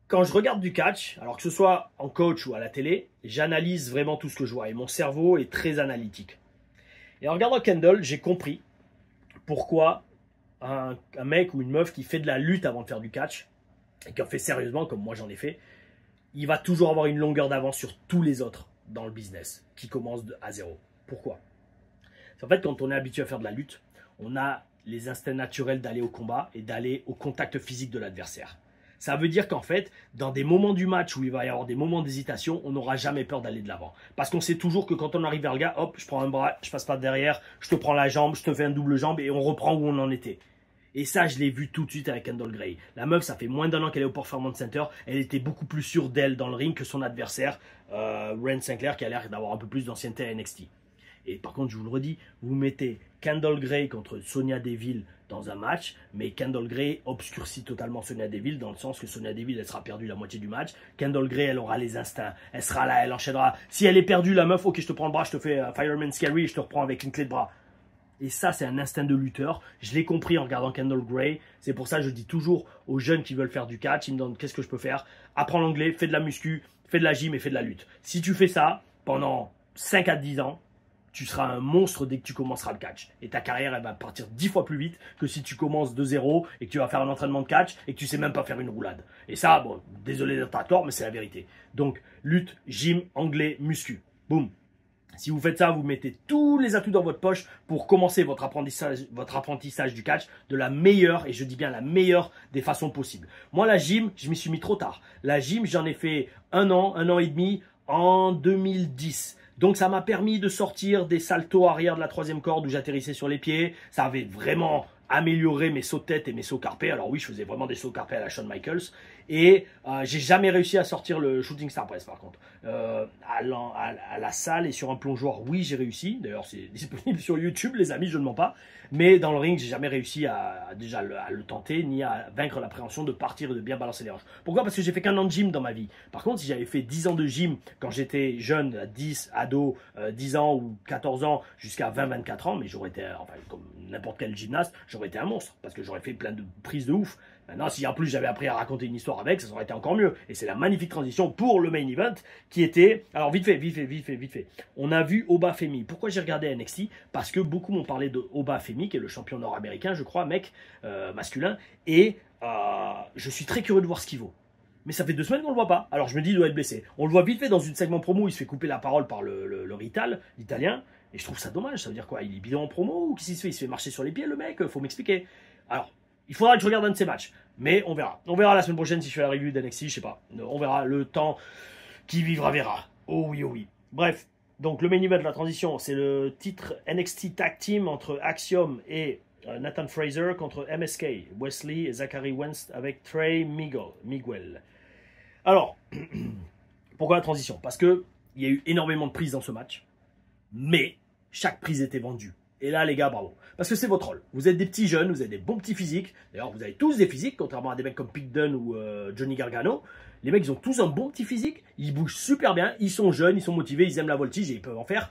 Speaker 1: Quand je regarde du catch, alors que ce soit en coach ou à la télé, j'analyse vraiment tout ce que je vois. Et mon cerveau est très analytique. Et en regardant Kendall, j'ai compris pourquoi un mec ou une meuf qui fait de la lutte avant de faire du catch, et qui en fait sérieusement, comme moi j'en ai fait, il va toujours avoir une longueur d'avance sur tous les autres dans le business, qui commencent à zéro. Pourquoi? En fait, quand on est habitué à faire de la lutte, on a les instincts naturels d'aller au combat et d'aller au contact physique de l'adversaire. Ça veut dire qu'en fait, dans des moments du match où il va y avoir des moments d'hésitation, on n'aura jamais peur d'aller de l'avant. Parce qu'on sait toujours que quand on arrive vers le gars, hop, je prends un bras, je passe pas derrière, je te prends la jambe, je te fais un double jambe et on reprend où on en était. Et ça, je l'ai vu tout de suite avec Kendall Gray. La meuf, ça fait moins d'1 an qu'elle est au Performance Center. Elle était beaucoup plus sûre d'elle dans le ring que son adversaire, Ren Sinclair, qui a l'air d'avoir un peu plus d'ancienneté à NXT. Et par contre, je vous le redis, vous mettez Kendall Gray contre Sonya Deville dans un match, mais Kendall Gray obscurcit totalement Sonya Deville, dans le sens que Sonya Deville, elle sera perdue la moitié du match. Kendall Gray, elle aura les instincts. Elle sera là, elle enchaînera. Si elle est perdue, la meuf, ok, je te prends le bras, je te fais Fireman Scary, je te reprends avec une clé de bras. Et ça, c'est un instinct de lutteur. Je l'ai compris en regardant Kendall Gray. C'est pour ça que je dis toujours aux jeunes qui veulent faire du catch, ils me demandent qu'est-ce que je peux faire. Apprends l'anglais, fais de la muscu, fais de la gym et fais de la lutte. Si tu fais ça pendant 5 à 10 ans, tu seras un monstre dès que tu commenceras le catch. Et ta carrière, elle va partir 10 fois plus vite que si tu commences de zéro et que tu vas faire un entraînement de catch et que tu sais même pas faire une roulade. Et ça, bon, désolé d'être à tort, mais c'est la vérité. Donc, lutte, gym, anglais, muscu. Boum. Si vous faites ça, vous mettez tous les atouts dans votre poche pour commencer votre apprentissage du catch de la meilleure, et je dis bien la meilleure des façons possibles. Moi, la gym, je m'y suis mis trop tard. La gym, j'en ai fait un an et demi en 2010. Donc, ça m'a permis de sortir des saltos arrière de la 3e corde où j'atterrissais sur les pieds. Ça avait vraiment amélioré mes sauts de tête et mes sauts carpés. Alors oui, je faisais vraiment des sauts carpés à la Shawn Michaels. Et j'ai jamais réussi à sortir le Shooting Star Press par contre. À la salle et sur un plongeoir, oui, j'ai réussi. D'ailleurs, c'est disponible sur YouTube, les amis, je ne mens pas. Mais dans le ring, j'ai jamais réussi à le tenter, ni à vaincre l'appréhension de partir et de bien balancer les hanches. Pourquoi? Parce que j'ai fait qu'un an de gym dans ma vie. Par contre, si j'avais fait 10 ans de gym quand j'étais jeune, à 10, ado, 10 ans ou 14 ans, jusqu'à 20-24 ans, mais j'aurais été, enfin, comme n'importe quel gymnaste, j'aurais été un monstre. Parce que j'aurais fait plein de prises de ouf. Maintenant, si en plus j'avais appris à raconter une histoire avec, ça aurait été encore mieux. Et c'est la magnifique transition pour le main event qui était... Alors vite fait. On a vu Oba Femi. Pourquoi j'ai regardé NXT? Parce que beaucoup m'ont parlé de Oba Femi, qui est le champion nord-américain, je crois, mec, masculin. Et je suis très curieux de voir ce qu'il vaut. Mais ça fait 2 semaines qu'on ne le voit pas. Alors je me dis, il doit être blessé. On le voit vite fait dans une segment promo, il se fait couper la parole par le Rital, l'italien. Et je trouve ça dommage. Ça veut dire quoi? Il est bidon en promo ou qu'est-ce qu'il se fait? Il se fait marcher sur les pieds, le mec? Faut m'expliquer. Alors, il faudra que je regarde un de ces matchs. Mais on verra. On verra la semaine prochaine si je fais la review d'NXT, je sais pas. On verra. Le temps qui vivra verra. Oh oui, oh oui. Bref, donc le main event de la transition, c'est le titre NXT Tag Team entre Axiom et Nathan Fraser contre MSK, Wesley et Zachary Wentz avec Trey Miguel. Alors, pourquoi la transition? Parce que il y a eu énormément de prises dans ce match, mais chaque prise était vendue. Et là, les gars, bravo. Parce que c'est votre rôle. Vous êtes des petits jeunes, vous avez des bons petits physiques. D'ailleurs, vous avez tous des physiques, contrairement à des mecs comme Pete Dunne ou Johnny Gargano. Les mecs, ils ont tous un bon petit physique. Ils bougent super bien. Ils sont jeunes, ils sont motivés, ils aiment la voltige et ils peuvent en faire.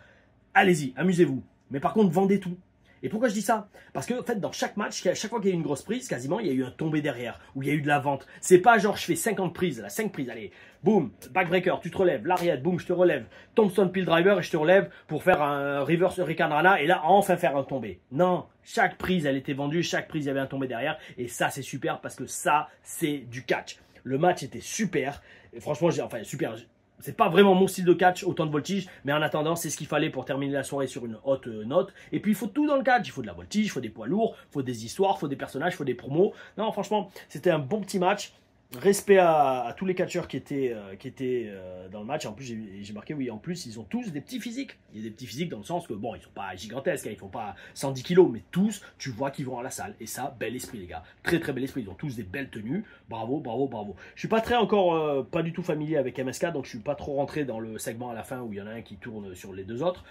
Speaker 1: Allez-y, amusez-vous. Mais par contre, vendez tout. Et pourquoi je dis ça? Parce que, en fait, dans chaque match, chaque fois qu'il y a eu une grosse prise, quasiment, il y a eu un tombé derrière, où il y a eu de la vente. C'est pas genre, je fais 50 prises, là, 5 prises, allez, boum, backbreaker, tu te relèves, lariat, boum, je te relève, Thompson pile driver et je te relève pour faire un reverse hurricane rana et là, enfin faire un tombé. Non, chaque prise, elle était vendue, chaque prise, il y avait un tombé derrière et ça, c'est super parce que ça, c'est du catch. Le match était super, et franchement, enfin, super. C'est pas vraiment mon style de catch, autant de voltige, mais en attendant, c'est ce qu'il fallait pour terminer la soirée sur une haute note. Et puis, il faut tout dans le catch. Il faut de la voltige, il faut des poids lourds, il faut des histoires, il faut des personnages, il faut des promos. Non, franchement, c'était un bon petit match. Respect à tous les catcheurs qui étaient dans le match. En plus, j'ai marqué, oui, en plus, ils ont tous des petits physiques. Il y a des petits physiques dans le sens que, bon, ils sont pas gigantesques, hein, ils font pas 110 kilos, mais tous, tu vois qu'ils vont à la salle. Et ça, bel esprit, les gars. Très, très bel esprit. Ils ont tous des belles tenues. Bravo, bravo, bravo. Je suis pas pas du tout familier avec MSK, donc je suis pas trop rentré dans le segment à la fin où il y en a un qui tourne sur les deux autres.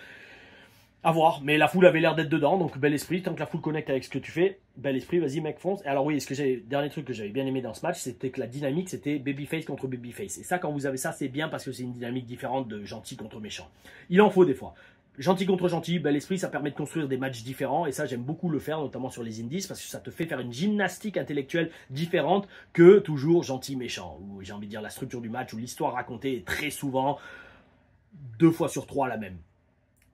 Speaker 1: À voir, mais la foule avait l'air d'être dedans, donc bel esprit, tant que la foule connecte avec ce que tu fais, bel esprit, vas-y mec, fonce. Et alors oui, dernier truc que j'avais bien aimé dans ce match, c'était que la dynamique, c'était babyface contre babyface. Et ça, quand vous avez ça, c'est bien parce que c'est une dynamique différente de gentil contre méchant. Il en faut des fois. Gentil contre gentil, bel esprit, ça permet de construire des matchs différents, et ça, j'aime beaucoup le faire, notamment sur les indies, parce que ça te fait faire une gymnastique intellectuelle différente que toujours gentil-méchant, ou j'ai envie de dire la structure du match, ou l'histoire racontée est très souvent 2 fois sur 3 la même.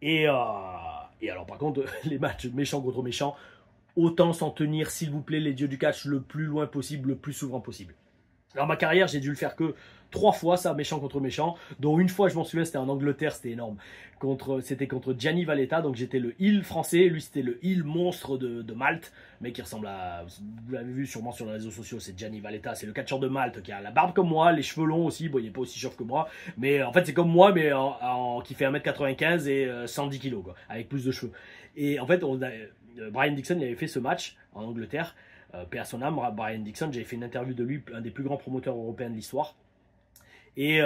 Speaker 1: Et alors par contre, les matchs méchants contre méchants, autant s'en tenir, s'il vous plaît, les dieux du catch le plus loin possible, le plus souvent possible. Dans ma carrière, j'ai dû le faire que 3 fois, ça, méchant contre méchant, dont une fois, je m'en souviens, c'était en Angleterre, c'était énorme. C'était contre Gianni Valletta, donc j'étais le heel français, lui c'était le heel monstre de Malte, mais qui ressemble à, vous l'avez vu sûrement sur les réseaux sociaux, c'est Gianni Valletta, c'est le catcheur de Malte, qui a la barbe comme moi, les cheveux longs aussi, bon il n'est pas aussi chauve que moi, mais en fait c'est comme moi, mais qui fait 1m95 et 110 kg, quoi, avec plus de cheveux. Et en fait, Brian Dixon, il avait fait ce match en Angleterre, paix à son âme, Brian Dixon, j'avais fait une interview de lui, un des plus grands promoteurs européens de l'histoire. Et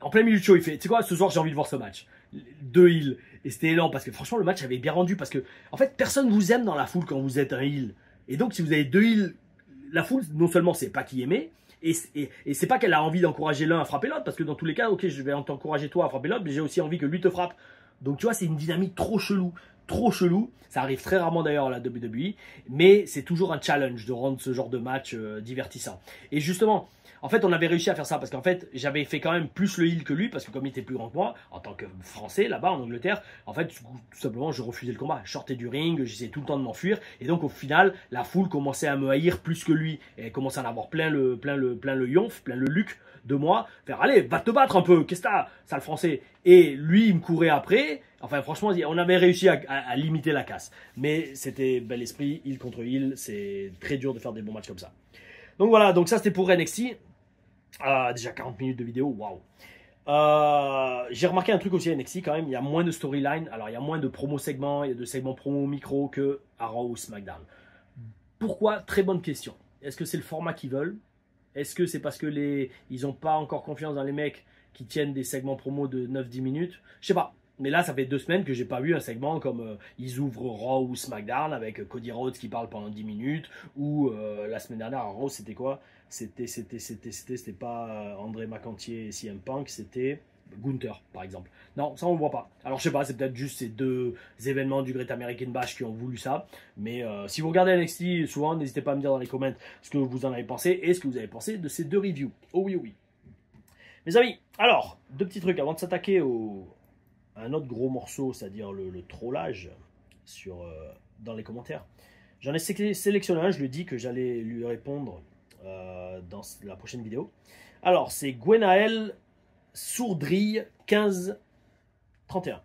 Speaker 1: en plein milieu de show, il fait, tu sais quoi, ce soir j'ai envie de voir ce match. 2 heals. Et c'était énorme parce que franchement, le match avait bien rendu. Parce que, en fait, personne vous aime dans la foule quand vous êtes un heel. Et donc, si vous avez 2 heals, la foule, non seulement c'est pas qui aimer, et c'est pas qu'elle a envie d'encourager l'un à frapper l'autre. Parce que dans tous les cas, ok, je vais t'encourager toi à frapper l'autre, mais j'ai aussi envie que lui te frappe. Donc, tu vois, c'est une dynamique trop chelou. Trop chelou, ça arrive très rarement d'ailleurs à la WWE, mais c'est toujours un challenge de rendre ce genre de match divertissant. Et justement, en fait, on avait réussi à faire ça parce qu'en fait, j'avais fait quand même plus le heel que lui parce que comme il était plus grand que moi, en tant que Français là-bas en Angleterre, en fait, tout simplement, je refusais le combat. Je sortais du ring, j'essayais tout le temps de m'enfuir et donc au final, la foule commençait à me haïr plus que lui et commençait à en avoir plein le yonf, plein le luc de moi, faire allez, va te battre un peu, qu'est-ce que t'as, sale français. Et lui, il me courait après. Enfin, franchement, on avait réussi à limiter la casse. Mais c'était bel esprit, heel contre heel. C'est très dur de faire des bons matchs comme ça. Donc voilà, donc ça c'était pour NXT. Déjà 40 minutes de vidéo, waouh. J'ai remarqué un truc aussi à NXT quand même, il y a moins de storyline. Alors il y a moins de promo segments, il y a de segments promo micro que à Raw ou SmackDown. Pourquoi? Très bonne question. Est-ce que c'est le format qu'ils veulent? Est-ce que c'est parce que ils n'ont pas encore confiance dans les mecs qui tiennent des segments promo de 9-10 minutes? Je sais pas. Mais là, ça fait 2 semaines que j'ai pas vu un segment comme ils ouvrent Raw ou SmackDown avec Cody Rhodes qui parle pendant 10 minutes, ou la semaine dernière à Raw, c'était quoi? C'était pas André McEntire et CM Punk, c'était Gunther, par exemple. Non, ça on le voit pas. Alors je sais pas, c'est peut-être juste ces 2 événements du Great American Bash qui ont voulu ça. Mais si vous regardez NXT souvent, n'hésitez pas à me dire dans les commentaires ce que vous en avez pensé et ce que vous avez pensé de ces 2 reviews. Oh oui, oh oui. Mes amis, alors, 2 petits trucs avant de s'attaquer à un autre gros morceau, c'est-à-dire le trollage dans les commentaires. J'en ai sélectionné un, je lui ai dit que j'allais lui répondre dans la prochaine vidéo. Alors, c'est Gwenaël Sourdrille 1531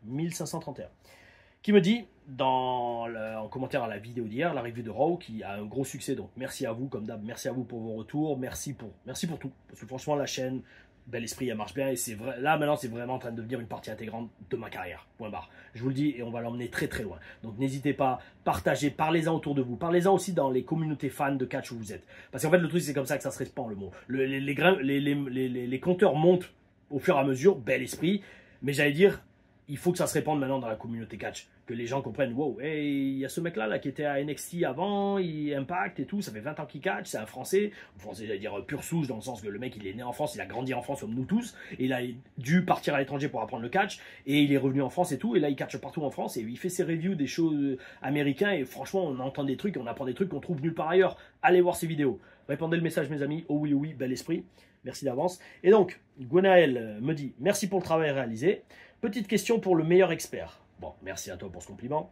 Speaker 1: qui me dit en commentaire à la vidéo d'hier, la review de Raw, qui a un gros succès, donc merci à vous, comme d'hab, merci à vous pour vos retours, merci pour tout, parce que franchement la chaîne Bel Esprit, elle marche bien, et c'est vrai, là maintenant c'est vraiment en train de devenir une partie intégrante de ma carrière, point barre. Je vous le dis, et on va l'emmener très très loin. Donc n'hésitez pas, partagez, parlez-en autour de vous, parlez-en aussi dans les communautés fans de catch où vous êtes. Parce qu'en fait le truc c'est comme ça que ça se répand le mot. Les compteurs montent au fur et à mesure, Bel Esprit, mais j'allais dire, il faut que ça se répande maintenant dans la communauté catch. Que les gens comprennent, wow, hey, il y a ce mec-là qui était à NXT avant, il Impact et tout, ça fait 20 ans qu'il catch, c'est un Français, j'allais dire pur souche, dans le sens que le mec il est né en France, il a grandi en France comme nous tous, et il a dû partir à l'étranger pour apprendre le catch, et il est revenu en France et tout, et là il catch partout en France, et il fait ses reviews des shows américains, et franchement on entend des trucs, on apprend des trucs qu'on trouve nulle part ailleurs. Allez voir ses vidéos. Répondez le message mes amis, oh oui, Bel Esprit, merci d'avance. Et donc, Gwenaël me dit, merci pour le travail réalisé. Petite question pour le meilleur expert. Bon, merci à toi pour ce compliment,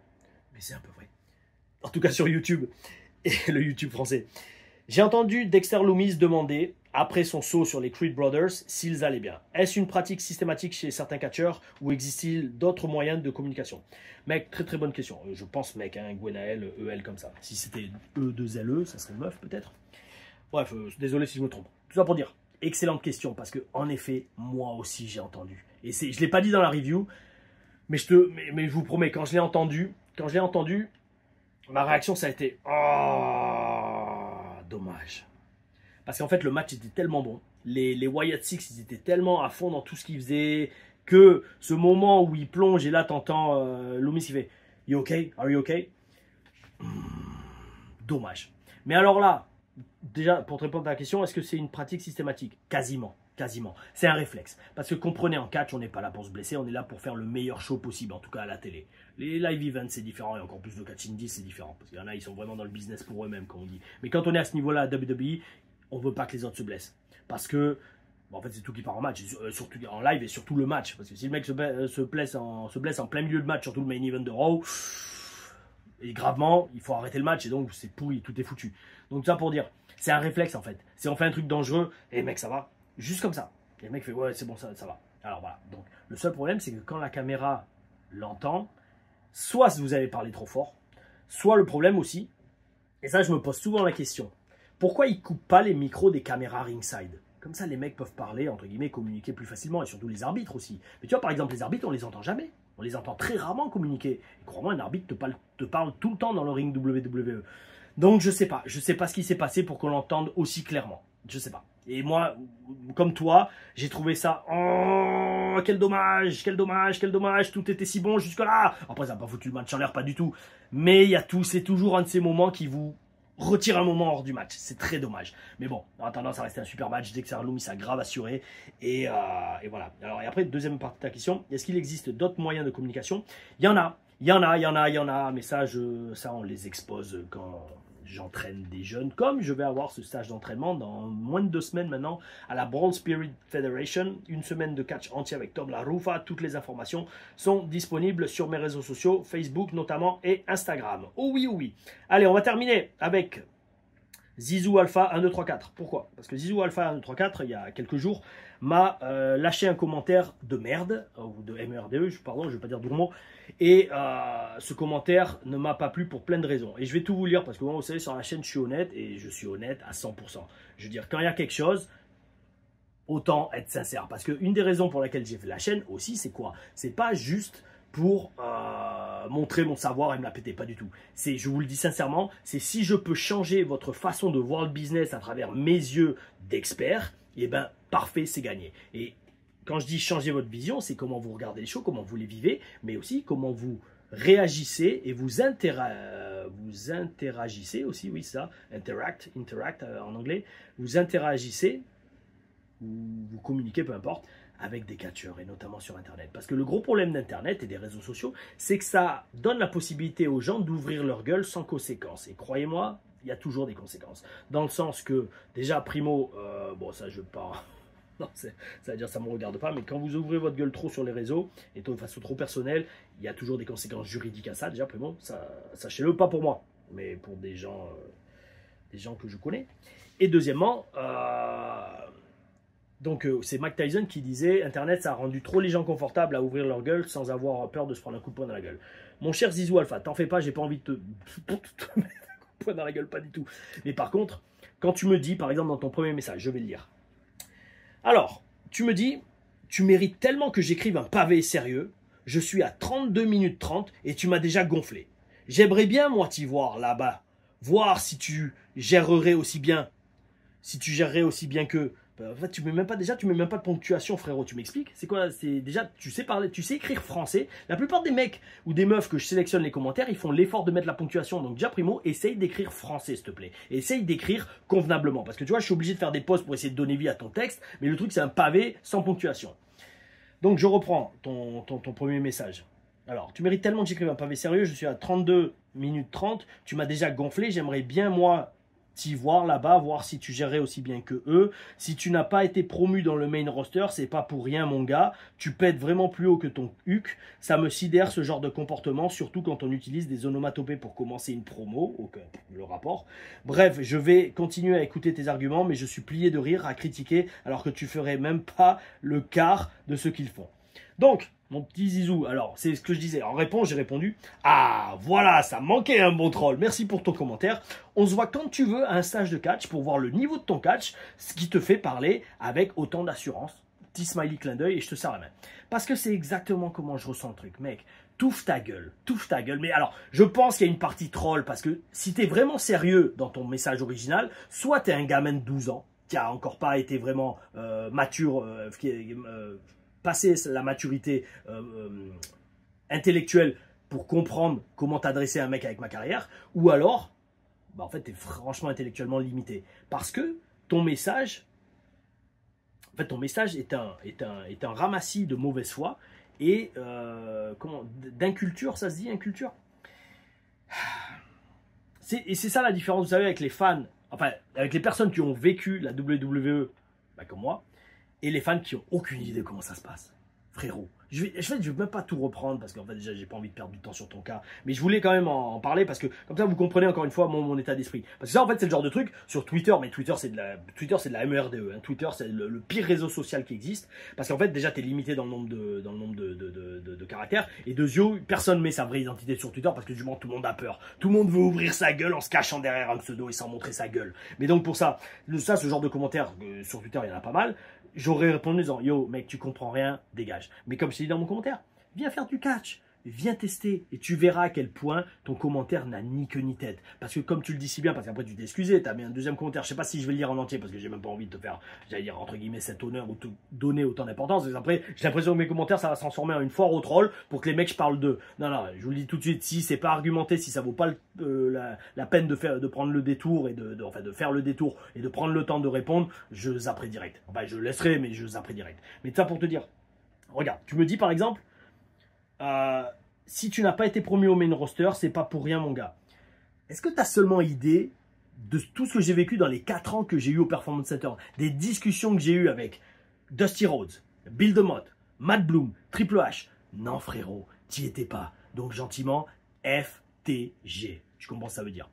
Speaker 1: mais c'est un peu vrai. En tout cas sur YouTube, et le YouTube français. J'ai entendu Dexter Lumis demander, après son saut sur les Creed Brothers, s'ils allaient bien. Est-ce une pratique systématique chez certains catcheurs ou existe-t-il d'autres moyens de communication? Mec, très très bonne question. Je pense mec, hein, Gwenaël, EL comme ça. Si c'était E2LE, ça serait meuf peut-être. Bref, désolé si je me trompe. Tout ça pour dire, excellente question, parce que en effet, moi aussi j'ai entendu. Et je ne l'ai pas dit dans la review, mais je vous promets, quand je l'ai entendu, ma réaction ça a été oh, dommage. Parce qu'en fait le match était tellement bon, les Wyatt Six ils étaient tellement à fond dans tout ce qu'ils faisaient, que ce moment où il plonge et là t'entends Lumis il fait You okay? Are you okay? Dommage. Mais alors là, déjà pour te répondre à la question, est-ce que c'est une pratique systématique? Quasiment. C'est un réflexe. Parce que comprenez, en catch, on n'est pas là pour se blesser, on est là pour faire le meilleur show possible, en tout cas à la télé. Les live events, c'est différent, et encore plus le catch indie, c'est différent. Parce qu'il y en a, ils sont vraiment dans le business pour eux-mêmes, comme on dit. Mais quand on est à ce niveau-là à WWE, on ne veut pas que les autres se blessent. Parce que, bon, en fait, c'est tout qui part en match, surtout en live et surtout le match. Parce que si le mec se blesse en plein milieu de match, surtout le main event de Raw, et gravement, il faut arrêter le match, et donc c'est pourri, tout est foutu. Donc ça pour dire, c'est un réflexe en fait. Si on fait un truc dangereux, et mec, ça va. Juste comme ça. Et le mec fait ouais c'est bon ça va. Alors voilà. Donc le seul problème c'est que quand la caméra l'entend, soit vous avez parlé trop fort, soit le problème aussi, et ça je me pose souvent la question, pourquoi ils coupent pas les micros des caméras ringside? Comme ça les mecs peuvent parler, entre guillemets, communiquer plus facilement, et surtout les arbitres aussi. Mais tu vois par exemple les arbitres on les entend jamais. On les entend très rarement communiquer. Et crois-moi un arbitre te parle tout le temps dans le ring WWE. Donc je sais pas ce qui s'est passé pour qu'on l'entende aussi clairement. Je sais pas. Et moi, comme toi, j'ai trouvé ça, oh, quel dommage, tout était si bon jusque-là. Après, ça n'a pas foutu le match en l'air, pas du tout. Mais il y a tout, c'est toujours un de ces moments qui vous retire un moment hors du match. C'est très dommage. Mais bon, en attendant, ça restait un super match. Dexter Lumis a grave assuré. Et voilà. Alors, et après, deuxième partie de ta question, est-ce qu'il existe d'autres moyens de communication? Il y en a. Mais ça, on les expose quand j'entraîne des jeunes, comme je vais avoir ce stage d'entraînement dans moins de 2 semaines maintenant à la Brawl Spirit Federation, une semaine de catch entier avec Tom LaRufa. Toutes les informations sont disponibles sur mes réseaux sociaux, Facebook notamment et Instagram. Oh oui. Allez, on va terminer avec Zizou Alpha 1234. Pourquoi? Parce que Zizou Alpha 1234, il y a quelques jours, m'a lâché un commentaire de merde, ou de MERDE, pardon, je ne vais pas dire de gros mots, et ce commentaire ne m'a pas plu pour plein de raisons. Et je vais tout vous lire, parce que moi, vous savez, sur la chaîne, je suis honnête, et je suis honnête à 100%. Je veux dire, quand il y a quelque chose, autant être sincère. Parce qu'une des raisons pour laquelle j'ai fait la chaîne aussi, c'est quoi? C'est pas juste pour montrer mon savoir et me la péter, pas du tout. Je vous le dis sincèrement, c'est si je peux changer votre façon de voir le business à travers mes yeux d'expert, et ben parfait, c'est gagné. Et quand je dis changer votre vision, c'est comment vous regardez les choses, comment vous les vivez, mais aussi comment vous réagissez et vous interagissez aussi, oui ça, interact en anglais, vous interagissez, vous communiquez, peu importe, avec des catcheurs et notamment sur Internet. Parce que le gros problème d'Internet et des réseaux sociaux, c'est que ça donne la possibilité aux gens d'ouvrir leur gueule sans conséquences. Et croyez-moi, il y a toujours des conséquences. Dans le sens que, déjà, primo, bon ça je veux pas... Non, ça veut dire ça ne me regarde pas, mais quand vous ouvrez votre gueule trop sur les réseaux et de façon trop personnelle, il y a toujours des conséquences juridiques à ça. Déjà, primo, sachez-le, pas pour moi, mais pour des gens que je connais. Et deuxièmement, donc c'est Mike Tyson qui disait « Internet, ça a rendu trop les gens confortables à ouvrir leur gueule sans avoir peur de se prendre un coup de poing dans la gueule. » Mon cher Zizou Alpha, t'en fais pas, j'ai pas envie de te mettre un coup de poing dans la gueule, pas du tout. Mais par contre, quand tu me dis, par exemple dans ton premier message, je vais le lire. Alors, tu me dis, tu mérites tellement que j'écrive un pavé sérieux, je suis à 32 minutes 30 et tu m'as déjà gonflé. J'aimerais bien, moi, t'y voir là-bas, voir si tu gérerais aussi bien, que... En fait, tu mets même pas de ponctuation, frérot, tu m'expliques? C'est quoi? C'est déjà, tu sais parler, tu sais écrire français. La plupart des mecs ou des meufs que je sélectionne les commentaires, ils font l'effort de mettre la ponctuation. Donc déjà, primo, essaye d'écrire français, s'il te plaît. Et essaye d'écrire convenablement. Parce que tu vois, je suis obligé de faire des posts pour essayer de donner vie à ton texte. Mais le truc, c'est un pavé sans ponctuation. Donc, je reprends ton premier message. Alors, tu mérites tellement que j'écrive un pavé sérieux. Je suis à 32 minutes 30. Tu m'as déjà gonflé. J'aimerais bien, moi... t'y voir là-bas, voir si tu gérais aussi bien que eux. Si tu n'as pas été promu dans le main roster, c'est pas pour rien mon gars. Tu pètes vraiment plus haut que ton huc. Ça me sidère ce genre de comportement, surtout quand on utilise des onomatopées pour commencer une promo, aucun le rapport. Bref, je vais continuer à écouter tes arguments, mais je suis plié de rire à critiquer alors que tu ferais même pas le quart de ce qu'ils font. Donc, mon petit Zizou, alors c'est ce que je disais. En réponse, j'ai répondu « Ah, voilà, ça manquait un bon troll. Merci pour ton commentaire. On se voit quand tu veux à un stage de catch pour voir le niveau de ton catch, ce qui te fait parler avec autant d'assurance. » Petit smiley clin d'œil et je te serre la main. Parce que c'est exactement comment je ressens le truc, mec. Touffe ta gueule, touffe ta gueule. Mais alors, je pense qu'il y a une partie troll parce que si tu es vraiment sérieux dans ton message original, soit tu es un gamin de 12 ans qui a encore pas été vraiment mature, passer la maturité intellectuelle pour comprendre comment t'adresser à un mec avec ma carrière, ou alors, bah en fait, tu es franchement intellectuellement limité. Parce que ton message, en fait, ton message est un ramassis de mauvaise foi et d'inculture, ça se dit, inculture. Et c'est ça la différence, vous savez, avec les fans, enfin, avec les personnes qui ont vécu la WWE, bah, comme moi, et les fans qui n'ont aucune idée de comment ça se passe. Frérot, je vais même pas tout reprendre parce qu'en fait déjà j'ai pas envie de perdre du temps sur ton cas, mais je voulais quand même en parler parce que comme ça vous comprenez encore une fois mon état d'esprit. Parce que ça en fait c'est le genre de truc sur Twitter, mais Twitter c'est de la MERDE, hein. Twitter c'est le pire réseau social qui existe parce qu'en fait déjà tu es limité dans le nombre de caractères et de yeux, personne met sa vraie identité sur Twitter parce que du moment tout le monde a peur. Tout le monde veut ouvrir sa gueule en se cachant derrière un pseudo et sans montrer sa gueule. Mais donc pour ça, ce genre de commentaires sur Twitter il y en a pas mal. J'aurais répondu en disant « Yo, mec, tu comprends rien, dégage. » Mais comme je t'ai dit dans mon commentaire, viens faire du catch, viens tester et tu verras à quel point ton commentaire n'a ni queue ni tête. Parce que comme tu le dis si bien, parce qu'après tu t'es excusé, tu as mis un deuxième commentaire, je sais pas si je vais le lire en entier parce que j'ai même pas envie de te faire, j'allais dire entre guillemets, cet honneur ou te donner autant d'importance. Après, j'ai l'impression que mes commentaires, ça va se transformer en une foire au troll pour que les mecs je parle d'eux. Non, je vous le dis tout de suite, si c'est pas argumenté, si ça vaut pas la peine de prendre le détour et de faire le détour et de prendre le temps de répondre, je zapperai direct. Enfin, je laisserai, mais je zapperai direct. Mais ça pour te dire, regarde, tu me dis par exemple, si tu n'as pas été promu au main roster, c'est pas pour rien mon gars. Est-ce que tu as seulement idée de tout ce que j'ai vécu dans les 4 ans que j'ai eu au Performance Center, des discussions que j'ai eues avec Dusty Rhodes, Bill DeMott, Matt Bloom, Triple H? Non frérot, t'y étais pas. Donc gentiment, FTG. Tu comprends ce que ça veut dire?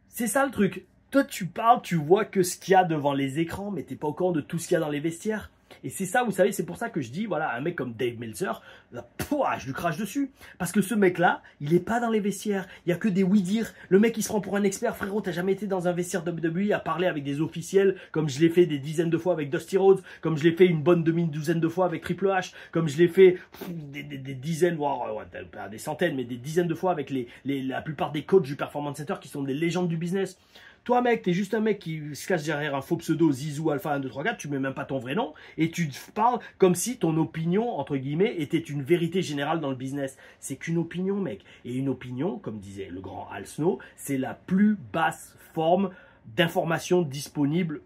Speaker 1: C'est ça le truc. Toi tu parles, tu vois que ce qu'il y a devant les écrans, mais t'es pas au courant de tout ce qu'il y a dans les vestiaires. Et c'est ça, vous savez, c'est pour ça que je dis, voilà, un mec comme Dave Meltzer, là, pouah, je lui crache dessus. Parce que ce mec-là, il est pas dans les vestiaires. Il y a que des oui-dire. Le mec, il se prend pour un expert. Frérot, t'as jamais été dans un vestiaire WWE à parler avec des officiels, comme je l'ai fait des dizaines de fois avec Dusty Rhodes, comme je l'ai fait une bonne demi-douzaine de fois avec Triple H, comme je l'ai fait des dizaines, voire pas des centaines, mais des dizaines de fois avec la plupart des coachs du Performance Center qui sont des légendes du business. Toi, mec, t'es juste un mec qui se cache derrière un faux pseudo Zizou Alpha 1, 2, 3, 4, tu mets même pas ton vrai nom, et tu parles comme si ton opinion, entre guillemets, était une vérité générale dans le business. C'est qu'une opinion, mec. Et une opinion, comme disait le grand Al Snow, c'est la plus basse forme d'information disponible,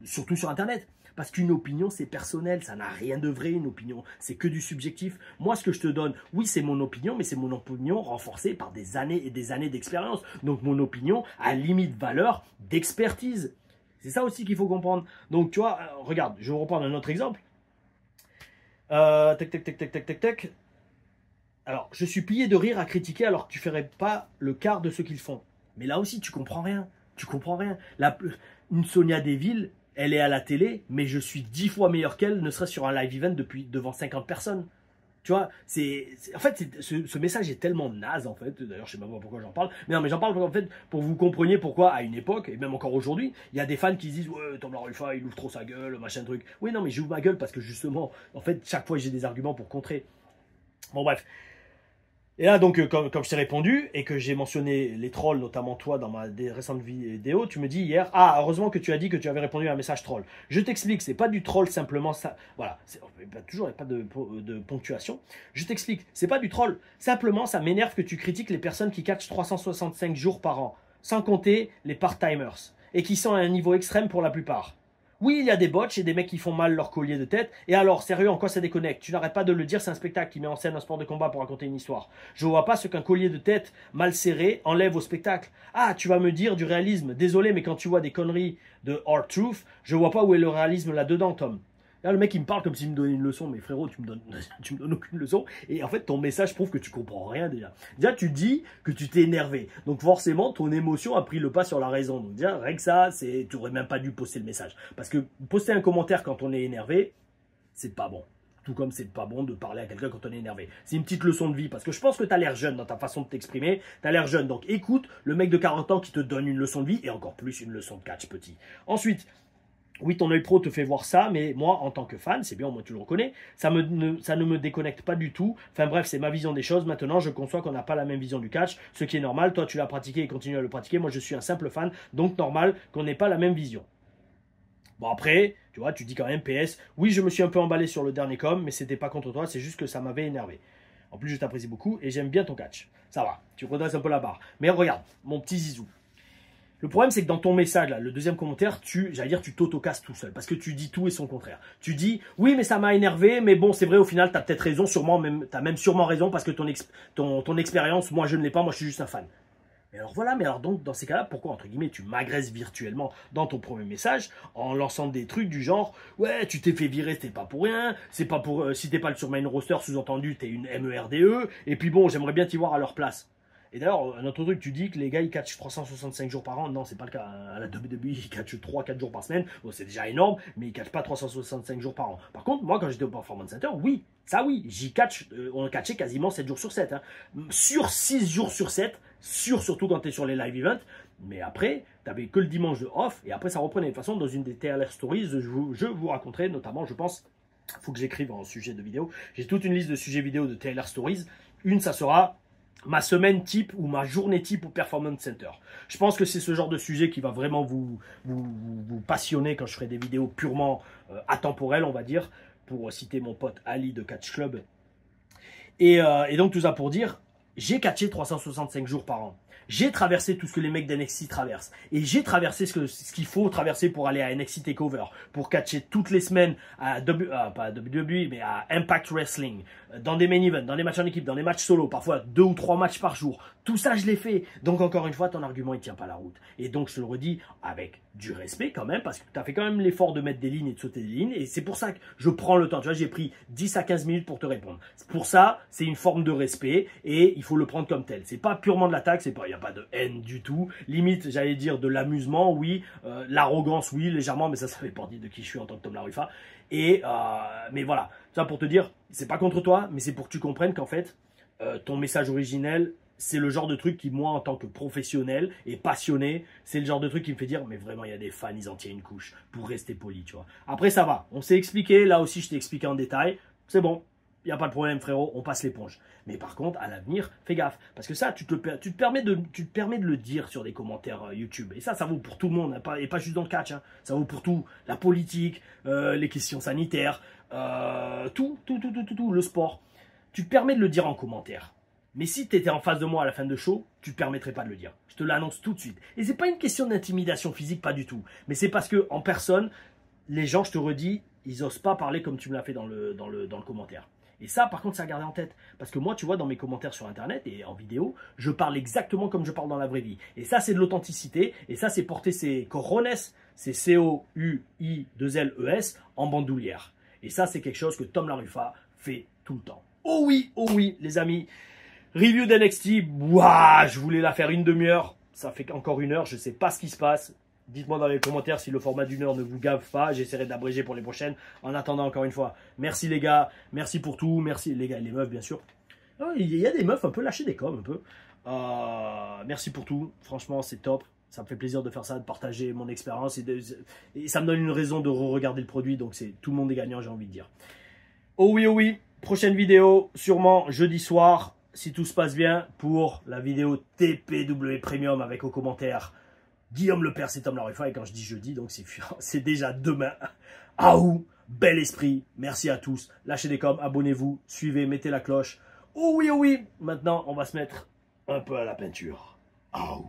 Speaker 1: surtout sur Internet. Parce qu'une opinion, c'est personnel, ça n'a rien de vrai, une opinion. C'est que du subjectif. Moi, ce que je te donne, oui, c'est mon opinion, mais c'est mon opinion renforcée par des années et des années d'expérience. Donc, mon opinion a limite valeur d'expertise. C'est ça aussi qu'il faut comprendre. Donc, tu vois, regarde, je vais reprendre un autre exemple. Tac. Alors, je suis plié de rire à critiquer alors que tu ne ferais pas le quart de ce qu'ils font. Mais là aussi, tu comprends rien. Tu comprends rien. Une Sonia Deville, elle est à la télé, mais je suis 10 fois meilleur qu'elle, ne serait-ce sur un live event devant 50 personnes. Tu vois, en fait, ce message est tellement naze, en fait. D'ailleurs, je ne sais même pas pourquoi j'en parle. Mais non, mais j'en parle en fait pour que vous compreniez pourquoi, à une époque, et même encore aujourd'hui, il y a des fans qui se disent « Ouais, Tom Larufa, il ouvre trop sa gueule, machin truc. » Oui, non, mais j'ouvre ma gueule parce que justement, en fait, chaque fois, j'ai des arguments pour contrer. Bon, bref. Et là, donc, comme je t'ai répondu et que j'ai mentionné les trolls, notamment toi, dans des récentes vidéos, tu me dis hier, ah, heureusement que tu as dit que tu avais répondu à un message troll. Je t'explique, c'est pas du troll simplement ça. Voilà, toujours, il n'y a pas de ponctuation. Je t'explique, c'est pas du troll. Simplement, ça m'énerve que tu critiques les personnes qui catchent 365 jours par an, sans compter les part-timers, et qui sont à un niveau extrême pour la plupart. Oui, il y a des botches et des mecs qui font mal leur collier de tête. Et alors, sérieux, en quoi ça déconnecte? Tu n'arrêtes pas de le dire, c'est un spectacle qui met en scène un sport de combat pour raconter une histoire. Je vois pas ce qu'un collier de tête mal serré enlève au spectacle. Ah, tu vas me dire du réalisme. Désolé, mais quand tu vois des conneries de R-Truth, je vois pas où est le réalisme là-dedans, Tom. Là, le mec, il me parle comme s'il me donnait une leçon. Mais frérot, tu me donnes aucune leçon. Et en fait, ton message prouve que tu comprends rien déjà. Déjà, tu dis que tu t'es énervé. Donc forcément, ton émotion a pris le pas sur la raison. Donc déjà, rien que ça, tu n'aurais même pas dû poster le message. Parce que poster un commentaire quand on est énervé, c'est pas bon. Tout comme c'est pas bon de parler à quelqu'un quand on est énervé. C'est une petite leçon de vie. Parce que je pense que tu as l'air jeune dans ta façon de t'exprimer. Tu as l'air jeune. Donc écoute le mec de 40 ans qui te donne une leçon de vie. Et encore plus une leçon de catch petit. Ensuite... Oui, ton œil pro te fait voir ça, mais moi, en tant que fan, c'est bien, moi tu le reconnais, ça ne me déconnecte pas du tout. Enfin bref, c'est ma vision des choses. Maintenant, je conçois qu'on n'a pas la même vision du catch, ce qui est normal. Toi, tu l'as pratiqué et continues à le pratiquer. Moi, je suis un simple fan, donc normal qu'on n'ait pas la même vision. Bon, après, tu vois, tu dis quand même PS. Oui, je me suis un peu emballé sur le dernier com, mais c'était pas contre toi, c'est juste que ça m'avait énervé. En plus, je t'apprécie beaucoup et j'aime bien ton catch. Ça va, tu redresses un peu la barre. Mais regarde, mon petit zizou. Le problème, c'est que dans ton message, là, le deuxième commentaire, tu t'auto-casses tout seul. Parce que tu dis tout et son contraire. Tu dis, oui, mais ça m'a énervé, mais bon, c'est vrai, au final, tu as peut-être raison, t'as même sûrement raison, parce que ton expérience, moi, je ne l'ai pas, moi, je suis juste un fan. Mais alors voilà, mais alors donc, dans ces cas-là, pourquoi, entre guillemets, tu m'agresses virtuellement dans ton premier message, en lançant des trucs du genre, ouais, tu t'es fait virer, c'était pas pour rien, c'est pas pour, si t'es pas sur main roster, sous-entendu, t'es une MERDE, et puis bon, j'aimerais bien t'y voir à leur place. Et d'ailleurs, un autre truc, tu dis que les gars, ils catchent 365 jours par an. Non, c'est pas le cas. À la WWE, ils catchent 3-4 jours par semaine. Bon, c'est déjà énorme, mais ils catchent pas 365 jours par an. Par contre, moi, quand j'étais au Performance Center, oui, ça oui, on catchait quasiment 7 jours sur 7. Hein. Sur 6 jours sur 7, surtout quand tu es sur les live events. Mais après, tu n'avais que le dimanche de off, et après, ça reprenait. De toute façon, dans une des TLR Stories, je vous raconterai, notamment, je pense, il faut que j'écrive en sujet de vidéo. J'ai toute une liste de sujets vidéo de TLR Stories. Une, ça sera ma semaine type ou ma journée type au Performance Center. Je pense que c'est ce genre de sujet qui va vraiment vous passionner quand je ferai des vidéos purement atemporelles, on va dire, pour citer mon pote Ali de Catch Club. Et donc tout ça pour dire, j'ai catché 365 jours par an. J'ai traversé tout ce que les mecs d'NXT traversent. Et j'ai traversé ce qu'il faut traverser pour aller à NXT TakeOver. Pour catcher toutes les semaines pas à WWE, mais à Impact Wrestling. Dans des main events, dans des matchs en équipe, dans des matchs solo. Parfois 2 ou 3 matchs par jour. Tout ça, je l'ai fait. Donc encore une fois, ton argument, il tient pas la route. Et donc, je te le redis avec du respect quand même. Parce que tu as fait quand même l'effort de mettre des lignes et de sauter des lignes. Et c'est pour ça que je prends le temps. Tu vois, j'ai pris 10 à 15 minutes pour te répondre. Pour ça, c'est une forme de respect. Et il faut le prendre comme tel. C'est pas purement de l'attaque. Il n'y a pas de haine du tout. Limite, j'allais dire de l'amusement, oui. L'arrogance, oui, légèrement. Mais ça fait partie de qui je suis en tant que Tom Larufa. Et mais voilà, ça pour te dire, c'est pas contre toi, mais c'est pour que tu comprennes qu'en fait, ton message originel, c'est le genre de truc qui, moi, en tant que professionnel et passionné, c'est le genre de truc qui me fait dire, mais vraiment, il y a des fans, ils en tiennent une couche, pour rester poli, tu vois. Après, ça va, on s'est expliqué, là aussi, je t'ai expliqué en détail, c'est bon, il n'y a pas de problème, frérot, on passe l'éponge. Mais par contre, à l'avenir, fais gaffe, parce que ça, tu te permets de le dire sur des commentaires YouTube. Et ça vaut pour tout le monde, hein, et pas juste dans le catch, hein. Ça vaut pour tout, la politique, les questions sanitaires, tout, le sport. Tu te permets de le dire en commentaire. Mais si tu étais en face de moi à la fin de show, tu ne te permettrais pas de le dire. Je te l'annonce tout de suite. Et c'est pas une question d'intimidation physique, pas du tout. Mais c'est parce que en personne, les gens, je te redis, ils osent pas parler comme tu me l'as fait dans le commentaire. Et ça, par contre, c'est à garder en tête. Parce que moi, tu vois, dans mes commentaires sur Internet et en vidéo, je parle exactement comme je parle dans la vraie vie. Et ça, c'est de l'authenticité. Et ça, c'est porter ses cojones, c'est C-O-U-I-2-L-E-S, en bandoulière. Et ça, c'est quelque chose que Tom Laruffa fait tout le temps. Oh oui, les amis. Review d'NXT, je voulais la faire une demi-heure, ça fait encore 1 heure, je ne sais pas ce qui se passe. Dites-moi dans les commentaires si le format d'1 heure ne vous gave pas, j'essaierai d'abréger pour les prochaines. En attendant, encore une fois, merci les gars, merci pour tout, merci les gars et les meufs bien sûr. Oh, il y a des meufs un peu lâchées des coms un peu. Merci pour tout, franchement c'est top. Ça me fait plaisir de faire ça, de partager mon expérience et ça me donne une raison de re-regarder le produit, donc tout le monde est gagnant, j'ai envie de dire. Oh oui, prochaine vidéo, sûrement jeudi soir. Si tout se passe bien, pour la vidéo TPW Premium avec aux commentaires Guillaume Lepers et Tom Laruffa. Et quand je dis jeudi, donc c'est déjà demain. Aouh, bel esprit. Merci à tous. Lâchez des coms, abonnez-vous, suivez, mettez la cloche. Oh oui. Maintenant, on va se mettre un peu à la peinture. Aouh.